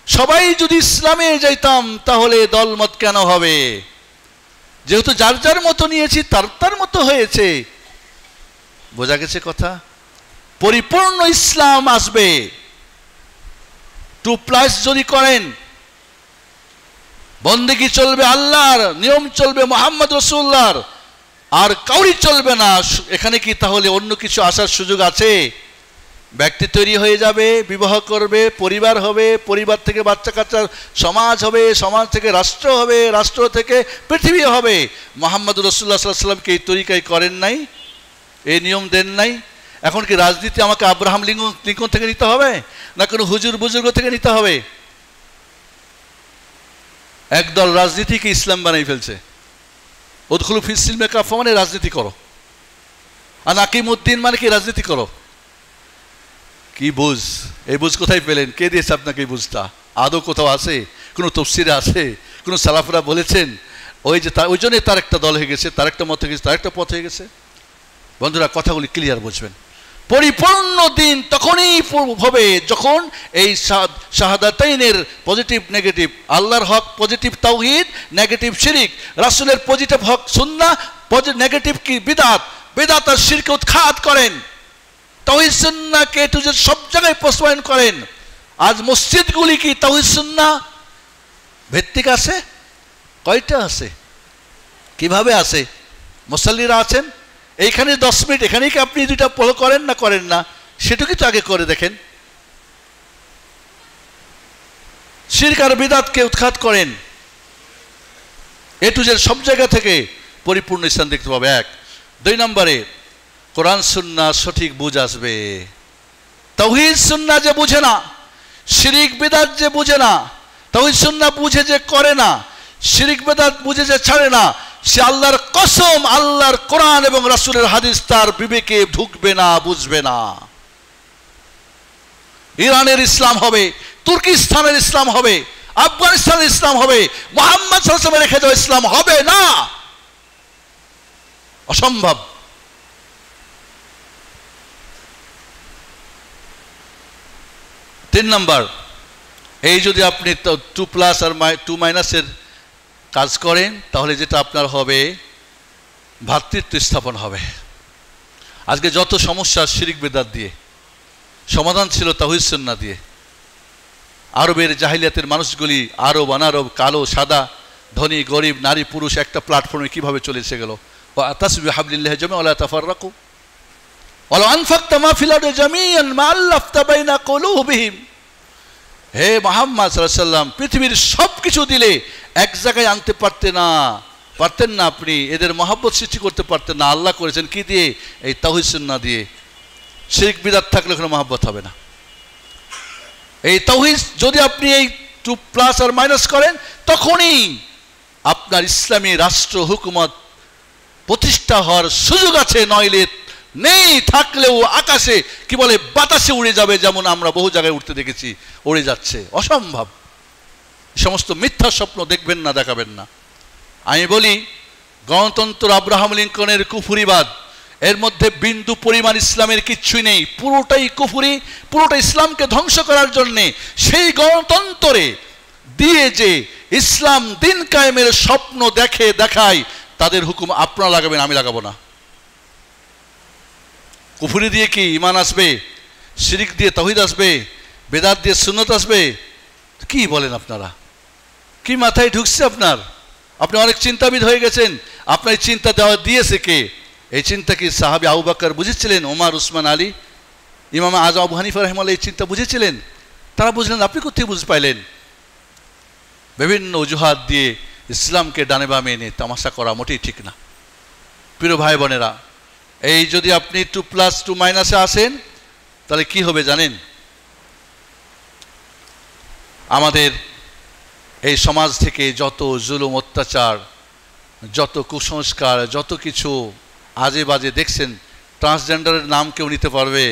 সবাই যদি ইসলামে যাইতাম তাহলে দলমত কেন হবে? যেহেতু যার যার মতো নিয়েছি, তার তার মতো হয়েছে। বোঝা গেছে কথা? পরিপূর্ণ ইসলাম আসবে। 2+ যদি করেন, বন্দেগী চলবে আল্লাহর, নিয়ম চলবে মুহাম্মদ রাসূলুল্লাহর, আর কাউরি চলবে না। এখানে কি তাহলে অন্য কিছু আসার সুযোগ আছে? ব্যক্তি তৈরি হয়ে যাবে, বিবাহ করবে, পরিবার হবে, পরিবার থেকে বাচ্চা কাচ্চা, সমাজ হবে, সমাজ থেকে রাষ্ট্র হবে, রাষ্ট্র থেকে পৃথিবী হবে। মুহাম্মদ রাসূলুল্লাহ সাল্লাল্লাহু আলাইহি ওয়াসাল্লাম কি এই তরিকায় করেন নাই? এই নিয়ম দেন নাই? এখন কি রাজনীতি আমাকে আব্রাহাম লিঙ্কন থেকে নিতে হবে, না কোনো হুজুর বুজুর্গ থেকে নিতে হবে? একদল রাজনীতিকে ইসলাম বানাই ফেলছে। উদখুলু ফিস-সিলমি কাফা মানে রাজনীতি করো, আর আকিমুদ্দিন মানে কি রাজনীতি করো। কি বুঝ? এই বুঝ কোথায় পেলেন? কে দিয়েছে আপনাকে এই বুঝটা? আদৌ কোথাও আছে? কোনো তাফসীরে আছে? কোনো সালাফরা বলেছেন? ওই যে ওই জন্যই তার একটা দল হয়ে গেছে, তার একটা মত হয়ে গেছে, তার একটা পথ হয়ে গেছে। বন্ধুরা, কথাগুলি ক্লিয়ার বুঝবেন। পরিপূর্ণ দিন তখনই হবে যখন এই শাহাদাতাইনের পজিটিভ নেগেটিভ, আল্লাহর হক পজিটিভ তাওহীদ, নেগেটিভ শিরক, রাসূলের পজিটিভ হক সুন্নাহ, নেগেটিভ কি বিদআত, বিদআত আর শিরকে উৎখাত করেন, তাওহীদ সুন্নাহকে A to Z সব জায়গায় বাস্তবায়ন করেন। আজ মসজিদগুলি কি তাওহীদ সুন্নাহ ভিত্তিক আছে? কয়টা আছে? কিভাবে আছে? মুসাল্লিরা আছেন, এইখানে 10 মিনিট, এখানেই কি আপনি 2টা ফলো করেন না করেন না? সেটুকুই তো আগে করে দেখেন। শিরক আর বিদআতকে উৎখাত করেন। এ টু জেড সব জায়গা থেকে পরিপূর্ণ ইসলাম দেখতে পাবে। এক। 2 নম্বরে কোরআন সুন্নাহ সঠিক বুঝ আসবে। তাওহীদ সুন্নাহ যে বুঝে না, শিরিক বিদআত যে বুঝে না, তাওহীদ সুন্নাহ বুঝে যে করে না, শিরিক বিদআত বুঝে যে ছাড়ে না, সে আল্লাহর কসম আল্লাহর কোরআন এবং রাসূলের হাদিস তার বিবেকে ঢুকবে না, বুঝবে না। ইরানের ইসলাম হবে, তুর্কিস্তানের ইসলাম হবে, আফগানিস্তানের ইসলাম হবে, মুহাম্মদ সাল্লাল্লাহু আলাইহি ওয়াসাল্লাম রেখে যাওয়া ইসলাম হবে না, অসম্ভব। তিন নম্বর, এই যদি আপনি 2+ আর 2- এর কাজ করেন তাহলে যেটা আপনার হবে ভ্রাতৃত্ব স্থাপন হবে। আজকে যত সমস্যা শিরিক বিদআত দিয়ে, সমাধান ছিল তাওহীদ সুন্নাহ দিয়ে। আরবের জাহিলিয়াতের মানুষগুলি আরব অনারব, কালো সাদা, ধনী গরিব, নারী পুরুষ একটা প্ল্যাটফর্মে কিভাবে চলে এসে গেল। ওয়াতাসবিহু বিহাবলিল্লাহি জামিআন ওয়া লা তাফাররাকু ওয়ালাউ আনফাকতা মা ফিল আরদি জামিআন মা আল্লাফতা বাইনা কুলুবিহিম। হে মুহাম্মদ সাল্লাল্লাহু আলাইহি ওয়াসাল্লাম, পৃথিবীর সব কিছু দিলে এক জায়গায় আনতে পারতেন না, আপনি এদের মহব্বত সৃষ্টি করতে পারতেন না। আল্লাহ করেছেন কি দিয়ে? এই তাওহীদ সুন্নাহ দিয়ে। শিরক বিদআত থাকলে কোনো মহব্বত হবে না। এই তাওহীদ যদি আপনি এই 2+ আর মাইনাস করেন, তখনই আপনার ইসলামী রাষ্ট্র হুকুমত প্রতিষ্ঠা হওয়ার সুযোগ আছে, নইলে নেই। থাকলেও আকাশে কি বলে বাতাসে উড়ে যাবে, যেমন আমরা বহু জায়গায় উঠতে দেখেছি, উড়ে যাচ্ছে। অসম্ভব। সমস্ত মিথ্যা স্বপ্ন দেখবেন না, দেখাবেন না। আমি বলি, গণতন্ত্র আব্রাহাম লিঙ্কনের কুফুরিবাদ, এর মধ্যে বিন্দু পরিমাণ ইসলামের কিচ্ছুই নেই, পুরোটাই কুফুরি, পুরোটা ইসলামকে ধ্বংস করার জন্যে। সেই গণতন্ত্রে দিয়ে যে ইসলাম দিন কায়েমের স্বপ্ন দেখায়, তাদের হুকুম আপনারা লাগাবেন, আমি লাগাবো না। কুফরি দিয়ে কি ঈমান আসবে? শিরিক দিয়ে তাওহীদ আসবে? বেদাত দিয়ে সুন্নাত আসবে? কি বলেন আপনারা? কি মাথায় ঢুকছে আপনার? আপনি অনেক চিন্তাবিদ হয়ে গেছেন। আপনার চিন্তা দেওয়া দিয়েছে কে? এই চিন্তা কি সাহাবী আবু বকর বুঝেছিলেন? ওমর, উসমান, আলী, ইমাম আযম আবু হানিফা রাহিমাহুল্লাহ এই চিন্তা বুঝেছিলেন? তারা বুঝলেন, আপনি কোথায় বুঝতে পাইলেন? বিভিন্ন অজুহাত দিয়ে ইসলামকে ডানে বামে এনে তামাশা করা মোটেই ঠিক না। প্রিয় ভাই বোনেরা, এই যদি আপনি 2+ 2- আসেন, তাহলে কি হবে জানেন? আমাদের এই সমাজ থেকে যত জুলুম অত্যাচার, যত কুসংস্কার, যত কিছু আজে বাজে দেখছেন, ট্রান্সজেন্ডারের নাম কেউ নিতে পারবে?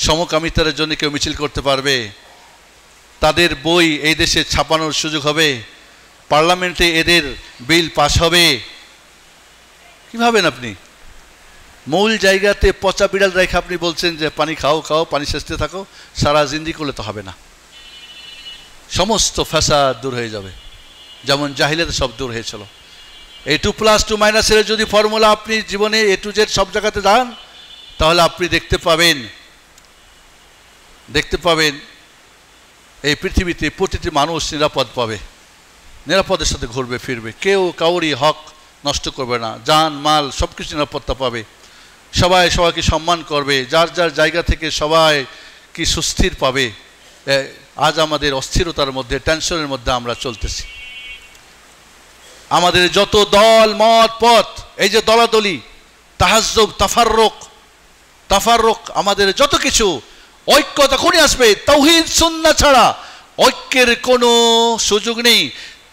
সমকামিতার জন্য কেউ মিছিল করতে পারবে? তাদের বই এই দেশে ছাপানোর সুযোগ হবে? পার্লামেন্টে এদের বিল পাস হবে? কি ভাবেন আপনি? মূল জায়গাতে পচা বিড়াল রেখে আপনি বলছেন যে পানি খাও, পানি সেচতে থাকো, সারা জিন্দি করলে তো হবে না। সমস্ত ফ্যাসাদ দূর হয়ে যাবে, যেমন জাহিলিয়াতে সব দূর হয়েছিল। এই 2+ 2- এর যদি ফর্মুলা আপনি জীবনে A to Z সব জায়গাতে যান, তাহলে আপনি দেখতে পাবেন এই পৃথিবীতে প্রতিটি মানুষ নিরাপদ পাবে, নিরাপদের সাথে ঘুরবে ফিরবে, কেউ কাউরি হক নষ্ট করবে না, জান মাল সব কিছু নিরাপত্তা পাবে, সবাই সবাইকে সম্মান করবে, যার যার জায়গা থেকে সবাই কি সুস্থির পাবে। আজ আমাদের অস্থিরতার মধ্যে, টেনশনের মধ্যে আমরা চলতেছি। আমাদের যত দল মত পথ, এই যে দলাদলি, তাহাজ্জুব, তাফাররুক, আমাদের যত কিছু, ঐক্য তখনই আসবে। তাওহীদ সুন্নাহ ছাড়া ঐক্যের কোনো সুযোগ নেই।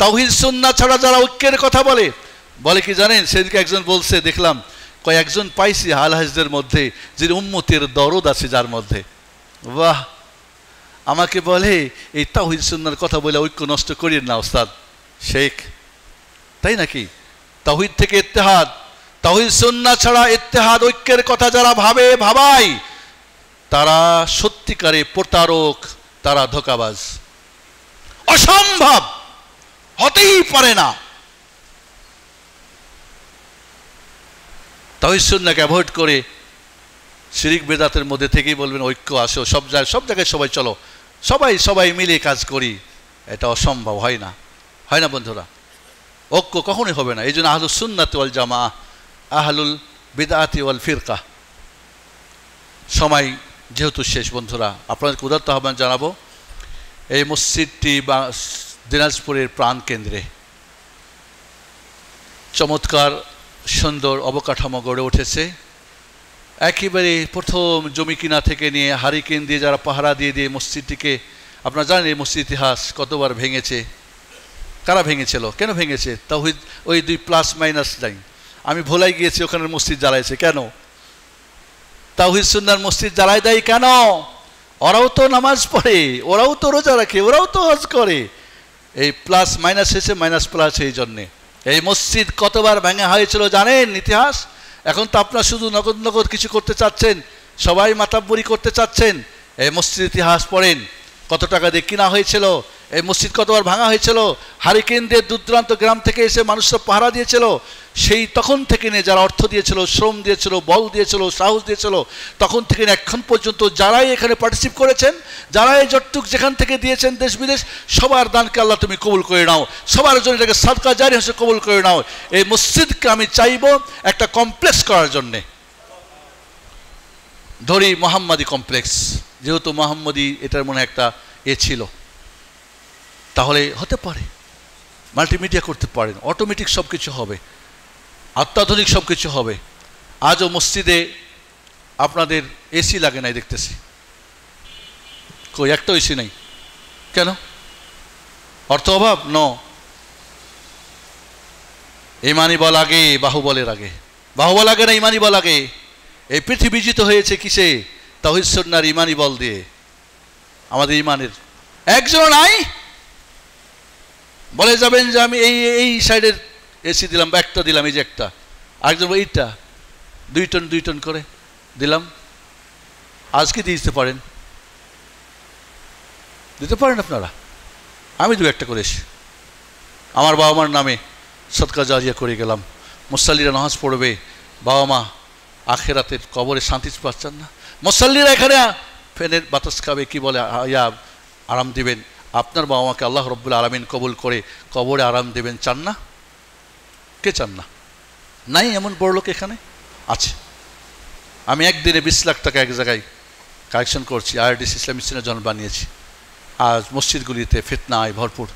তাওহীদ সুন্নাহ ছাড়া যারা ঐক্যের কথা বলে কি জানেন? সেদিকে একজন বলছে, দেখলাম, কয়েকজন পাইছি আলহাজদের মধ্যে যে উম্মতের দরদ আছে যার মধ্যে। বাহ! আমাকে বলে, এই তাওহীদ সুন্নাহর কথা বলে ঐক্য নষ্ট করিয়েন না ওস্তাদ শেখ। তাই নাকি? তাওহীদ থেকে ইত্তেহাদ, তাওহীদ সুন্নাহ ছাড়া ইত্তেহাদ ঐক্যের কথা যারা ভাবায়, তারা সত্যিকারে প্রতারক, তারা ধোঁকাবাজ। অসম্ভব, হতেই পারে না। তাওহীদ সুন্নাহকে অ্যাভয়েড করে শিরিক বেদাতের মধ্যে থেকেই বলবেন ঐক্য আসো, সব জায়গায় সবাই চলো, সবাই মিলে কাজ করি। এটা অসম্ভব, হয় না বন্ধুরা। ঐক্য কখনোই হবে না। এই জন্য আহলুস সুন্নাতি ওয়াল জামাআহ, আহলুল বিদআতি ওয়াল ফিরকা। সময় যেহেতু শেষ, বন্ধুরা আপনাদেরকে উদাত্ত আহ্বান জানাবো, এই মসজিদটি বা দিনাজপুরের প্রাণ কেন্দ্রে চমৎকার সুন্দর অবকাঠামো গড়ে উঠেছে। একেবারে প্রথম জমি কিনা থেকে নিয়ে হারিকেন দিয়ে যারা পাহারা দিয়ে দিয়ে মসজিদটিকে, আপনারা জানেন এই মসজিদ ইতিহাস কতবার ভেঙেছে, কারা ভেঙেছিল, কেন ভেঙেছে, তাওহীদ ওই 2 প্লাস মাইনাস নাই। আমি ভোলাই গিয়েছি ওখানে মসজিদ জ্বালাইছে কেন, তাওহীদ সুন্নাহর মসজিদ জ্বালাই দেয় কেন? ওরাও তো নামাজ পড়ে, ওরাও তো রোজা রাখে, ওরাও তো হজ করে। এই প্লাস মাইনাস এসে মাইনাস প্লাস এই জন্যে। এই মসজিদ কতবার ভাঙা হয়েছিল জানেন ইতিহাস? এখন তো আপনারা শুধু নগদ নগদ কিছু করতে চাচ্ছেন, সবাই মাতাব্বরি করতে চাচ্ছেন। এই মসজিদ ইতিহাস পড়েন, কত টাকা দিয়ে কিনা হয়েছিল, এই মসজিদ কতবার ভাঙা হয়েছিল, হারিকেন দিয়ে দূর দূরান্ত গ্রাম থেকে এসে মানুষরা পাহারা দিয়েছিল। সেই তখন থেকে নিয়ে যারা অর্থ দিয়েছিল, শ্রম দিয়েছিল, বল দিয়েছিল, সাহস দিয়েছিল, তখন থেকে এখন পর্যন্ত যারাই এখানে পার্টিসিপেট করেছেন, যারাই যতটুক যেখান থেকে দিয়েছেন দেশ বিদেশ, সবার দানকে আল্লাহ তুমি কবুল করে নাও, সবার জন্য এটাকে সাদকা জারি হিসেবে কবুল করে নাও। এই মসজিদকে আমি চাইবো একটা কমপ্লেক্স করার জন্যে, ধরি মোহাম্মদী কমপ্লেক্স, যেহেতু মোহাম্মদী এটার মনে একটা ছিল, তাহলে হতে পারে মাল্টিমিডিয়া করতে পারেন, অটোমেটিক সব কিছু হবে, অত্যাধুনিক সব কিছু হবে। আজও মসজিদে আপনাদের এসি লাগে নাই দেখতেছি, কই একটা এসি নাই কেন? অর্থ অভাব? ন, ইমানি বল আগে বাহুবলের আগে, বাহুবল আগে না ইমানি বল আগে। এই পৃথিবী জিত হয়েছে কিসে? তাওহীদ সুন্নাহর ইমানি বল দিয়ে। আমাদের ইমানের একজন নাই বলে যাবেন যে আমি এই এই সাইডের এসি দিলাম বা একটা দিলাম, এই যে একটা, আরেকজন এইটা 2 টন করে দিলাম, আজকে দিয়ে দিতে পারেন, দিতে পারেন আপনারা। আমি 2-1টা করেছি, আমার বাবা মার নামে সদকা জারিয়া করে গেলাম। মুসাল্লিরা নামাজ পড়বে, বাবা মা আখেরাতের কবরে শান্তি পাচ্ছেন না, মুসাল্লিরা এখানে ফ্যানের বাতাস খাবে, কি বলে আরাম দিবেন। আপনার বাবা মাকে আল্লাহ রব্বুল আলামিন কবুল করে কবরে আরাম দেবেন, চান না? কে চান না? নাই এমন বড় লোক এখানে আছে। আমি একদিনে 20 লাখ টাকা এক জায়গায় কালেকশন করছি, আইআরডিসি ইসলামিক সেন্টার জন্য বানিয়েছি। আজ মসজিদগুলিতে ফিতনায় ভরপুর।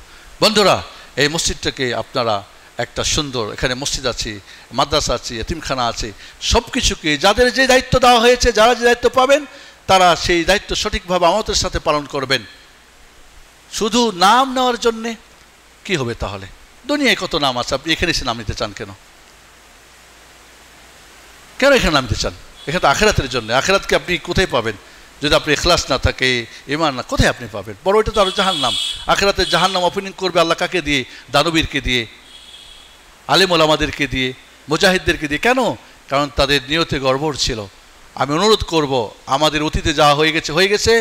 বন্ধুরা, এই মসজিদটাকে আপনারা একটা সুন্দর, এখানে মসজিদ আছে, মাদ্রাসা আছে, এতিমখানা আছে, সব কিছুকে যাদের যে দায়িত্ব দেওয়া হয়েছে, যারা যে দায়িত্ব পাবেন, তারা সেই দায়িত্ব সঠিকভাবে আমাদের সাথে পালন করবেন। শুধু নাম নেওয়ার জন্যে কি হবে? তাহলে দুনিয়ায় কত নাম আছে, আপনি এখানে এসে নাম নিতে চান কেন? কেন এখানে নাম নিতে চান? এখানে তো আখেরাতের জন্য। আখেরাতকে আপনি কোথায় পাবেন যদি আপনি ইখলাস না থাকে, ঈমান না, কোথায় আপনি পাবেন? বড় ওইটা তো আরো জাহান্নাম। আখেরাতে জাহান্নাম ওপেনিং করবে আল্লাহ কাকে দিয়ে? দানবীরকে দিয়ে, আলেম ওলামাদেরকে দিয়ে, মুজাহিদদেরকে দিয়ে। কেন? কারণ তাদের নিয়তে গড়বড় ছিল। আমি অনুরোধ করব, আমাদের অতীতে যা হয়ে গেছে হয়ে গেছে,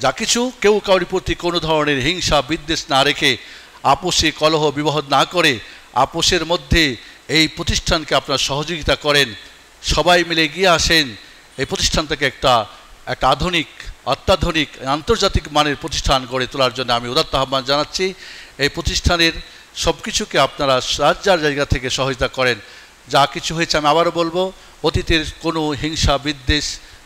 যা কিছু, কেউ কাউরির প্রতি কোনো ধরনের হিংসা বিদ্বেষ না রেখে, আপোষে কলহ বিবাদ না করে, আপোষের মধ্যে এই প্রতিষ্ঠানকে আপনারা সহযোগিতা করেন, সবাই মিলে এগিয়ে আসেন। এই প্রতিষ্ঠানটাকে একটা আধুনিক, অত্যাধুনিক, আন্তর্জাতিক মানের প্রতিষ্ঠান গড়ে তোলার জন্য আমি উদাত্ত আহ্বান জানাচ্ছি। এই প্রতিষ্ঠানের সব কিছুকে আপনারা যার জায়গা থেকে সহযোগিতা করেন। যা কিছু হয়েছে, আমি আবারও বলবো, অতীতের কোনো হিংসা বিদ্বেষ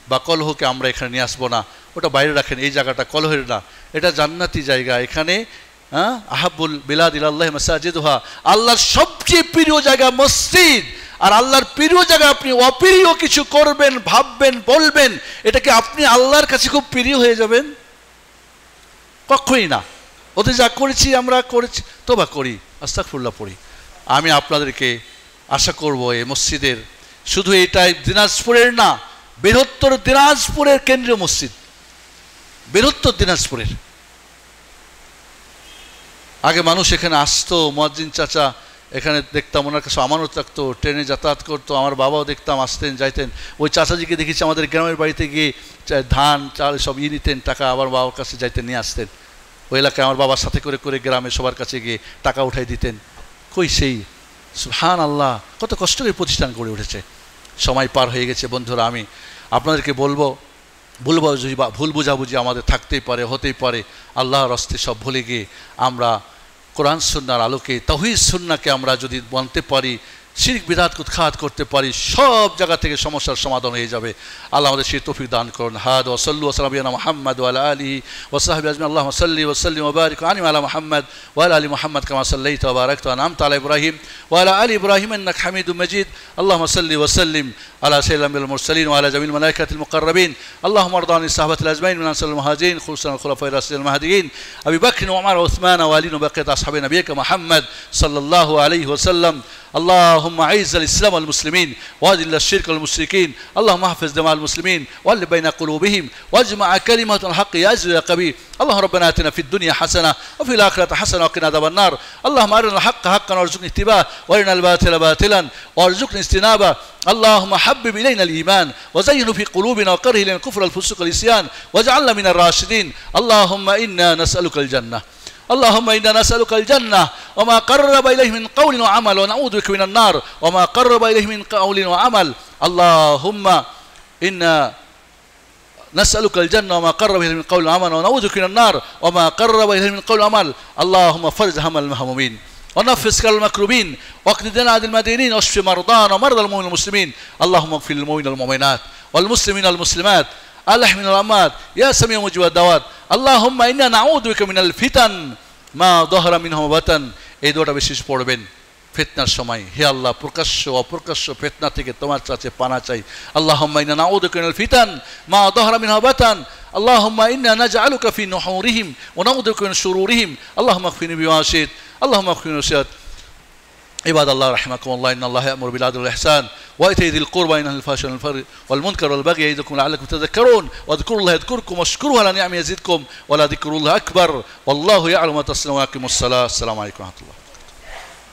বা কলহকে আমরা এখানে নিয়ে আসবো না, ওটা বাইরে রাখেন। এই জায়গাটা কলহের না, এটা জান্নাতি জায়গা। এখানে আহাবুল বিলাদ ইলাল্লাহি মাসাজিদুহা, আল্লাহর সবচেয়ে প্রিয় জায়গা মসজিদ। আর আল্লাহর প্রিয় জায়গা আপনি অপ্রিয় কিছু করবেন, ভাববেন, বলবেন, এটাকে আপনি আল্লাহর কাছে খুব প্রিয় হয়ে যাবেন? কখনই না। ওদের যা করেছি আমরা করেছি, তোবা করি, আস্তাগফিরুল্লাহ পড়ি। আমি আপনাদেরকে আশা করব এই মসজিদের, শুধু এটাই দিনাজপুরের না, বৃহত্তর দিনাজপুরের কেন্দ্রীয় মসজিদ, বৃহত্তর দিনাজপুরের। আগে মানুষ এখানে আসতো, মুয়াজ্জিন চাচা এখানে দেখতাম, ওনার কাছে আমানত রাখতো, ট্রেনে যাতায়াত করতো, আমার বাবাও দেখতাম আসতেন যাইতেন। ওই চাচাজিকে দেখেছি আমাদের গ্রামের বাড়িতে গিয়ে ধান চাল সব নিতেন, টাকা আবার বাবার কাছে যাইতেন, নিয়ে আসতেন। ওই এলাকায় আমার বাবার সাথে করে করে গ্রামে সবার কাছে গিয়ে টাকা উঠাই দিতেন। কই সেই সুবহানাল্লাহ, কত কষ্ট করে প্রতিষ্ঠান গড়ে উঠেছে। সময় পার হয়ে গেছে বন্ধুরা, আমি আপনাদেরকে বলবো, ভুল বোঝাবুঝি আমাদের থাকতেই পারে, হতেই পারে। আল্লাহর হস্তে সব ভুলে গিয়ে আমরা কোরআন সুন্নাহর আলোকে তাওহীদ সুন্নাহকে আমরা যদি মানতে পারি, শিরক বিদআত উৎখাত করতে পারি, সব জায়গা থেকে সমস্যার সমাধান হয়ে যাবে। আল্লাহ আমাদের সেই তৌফিক দান করুন। হাদা ওয়া সাল্লু ওয়া সাল্লামু আলা মুহাম্মদ ওয়া আলা আলিহি ওয়া সাহবিহি আজমাইন। আল্লাহুম্মা সাল্লি ওয়া সাল্লিম ওয়া বারিক আন'ম আলা মুহাম্মদ ওয়া আলা আলি মুহাম্মদ কামা সাল্লাইতা ওয়া বারাকতা ওয়া আন'আমতা আলা ইব্রাহিম ওয়া আলা আলি ইব্রাহিম ইন্নাকা হামিদুম মাজিদ। আল্লাহুম্মা সাল্লি ওয়া সাল্লিম على سيد الأنبياء والمرسلين وعلى جميع الملائكة المقربين. اللهم ارض عن الصحابة الأجمعين من أنصار المهاجرين خصوصا الخلفاء الراشدين المهديين أبي بكر وعمر وعثمان وعلي وبقية أصحاب نبيك محمد صلى الله عليه وسلم. اللهم أعز الإسلام والمسلمين وأذل الشرك والمشركين. اللهم احفظ دماء المسلمين وألف بين قلوبهم واجمع كلمة الحق يا عزيز يا قوي. اللهم ربنا آتنا في الدنيا حسنة وفي الآخرة حسنة وقنا عذاب النار. اللهم أرنا الحق حقا وارزقنا اتباعه وأرنا الباطل باطلا وارزقنا اجتنابه. اللهم حبب إلينا الإيمان وزينه في قلوبنا وكره إلينا الكفر والفسوق والعصيان واجعلنا من الراشدين. اللهم إنا نسألك الجنة. اللهم إنا نسألك الجنة وما قرب إليه من قول وعمل ونعوذ بك من النار وما قرب إليه من قول وعمل. اللهم إنا نسألك الجنة وما قرب إليه من قول وعمل ونعوذ بك من النار وما قرب إليه من قول وعمل. اللهم فرج هم المهمومين ونفس كرب المكروبين واقض دين عن المدينين واشف مرضانا ومرضى المؤمنين المسلمين. اللهم اغفر للمؤمنين والمؤمنات والمسلمين والمسلمات الأحياء من الأموات يا سميع مجيب الدعوات. اللهم إنا نعوذ بك من الفتن ما ظهر منها وبطن. এই দোয়াটা বিশেষ পড়বেন ফিতনার সময়। হে আল্লাহ, প্রকাশ্য অপ্রকাশ্য ফিতনা থেকে তোমার কাছে পানা চাই। আল্লাহুম্মা ইন্না নাউযু বিকা মিনাল ফিতান মা যাহারা মিনহা বাতান। আল্লাহুম্মা ইন্না নাজআলুকা ফি নুহুরিহিম ওয়া নাউযু বিকা মিন শুরুরিহিম। আল্লাহুম্মা ইগফিরনি বিমা শি'ত। اللهم اغفر وسعت. عباد الله رحمكم الله، ان الله يأمر بالعدل والإحسان وإيتاء ذي القربى وينهى عن الفحشاء والمنكر والبغي يعظكم لعلكم تذكرون. واذكروا الله يذكركم واشكروه على نعمه يزدكم ولذكر الله أكبر والله يعلم ما تصنعون. وأقيموا الصلاة. السلام عليكم ورحمة الله.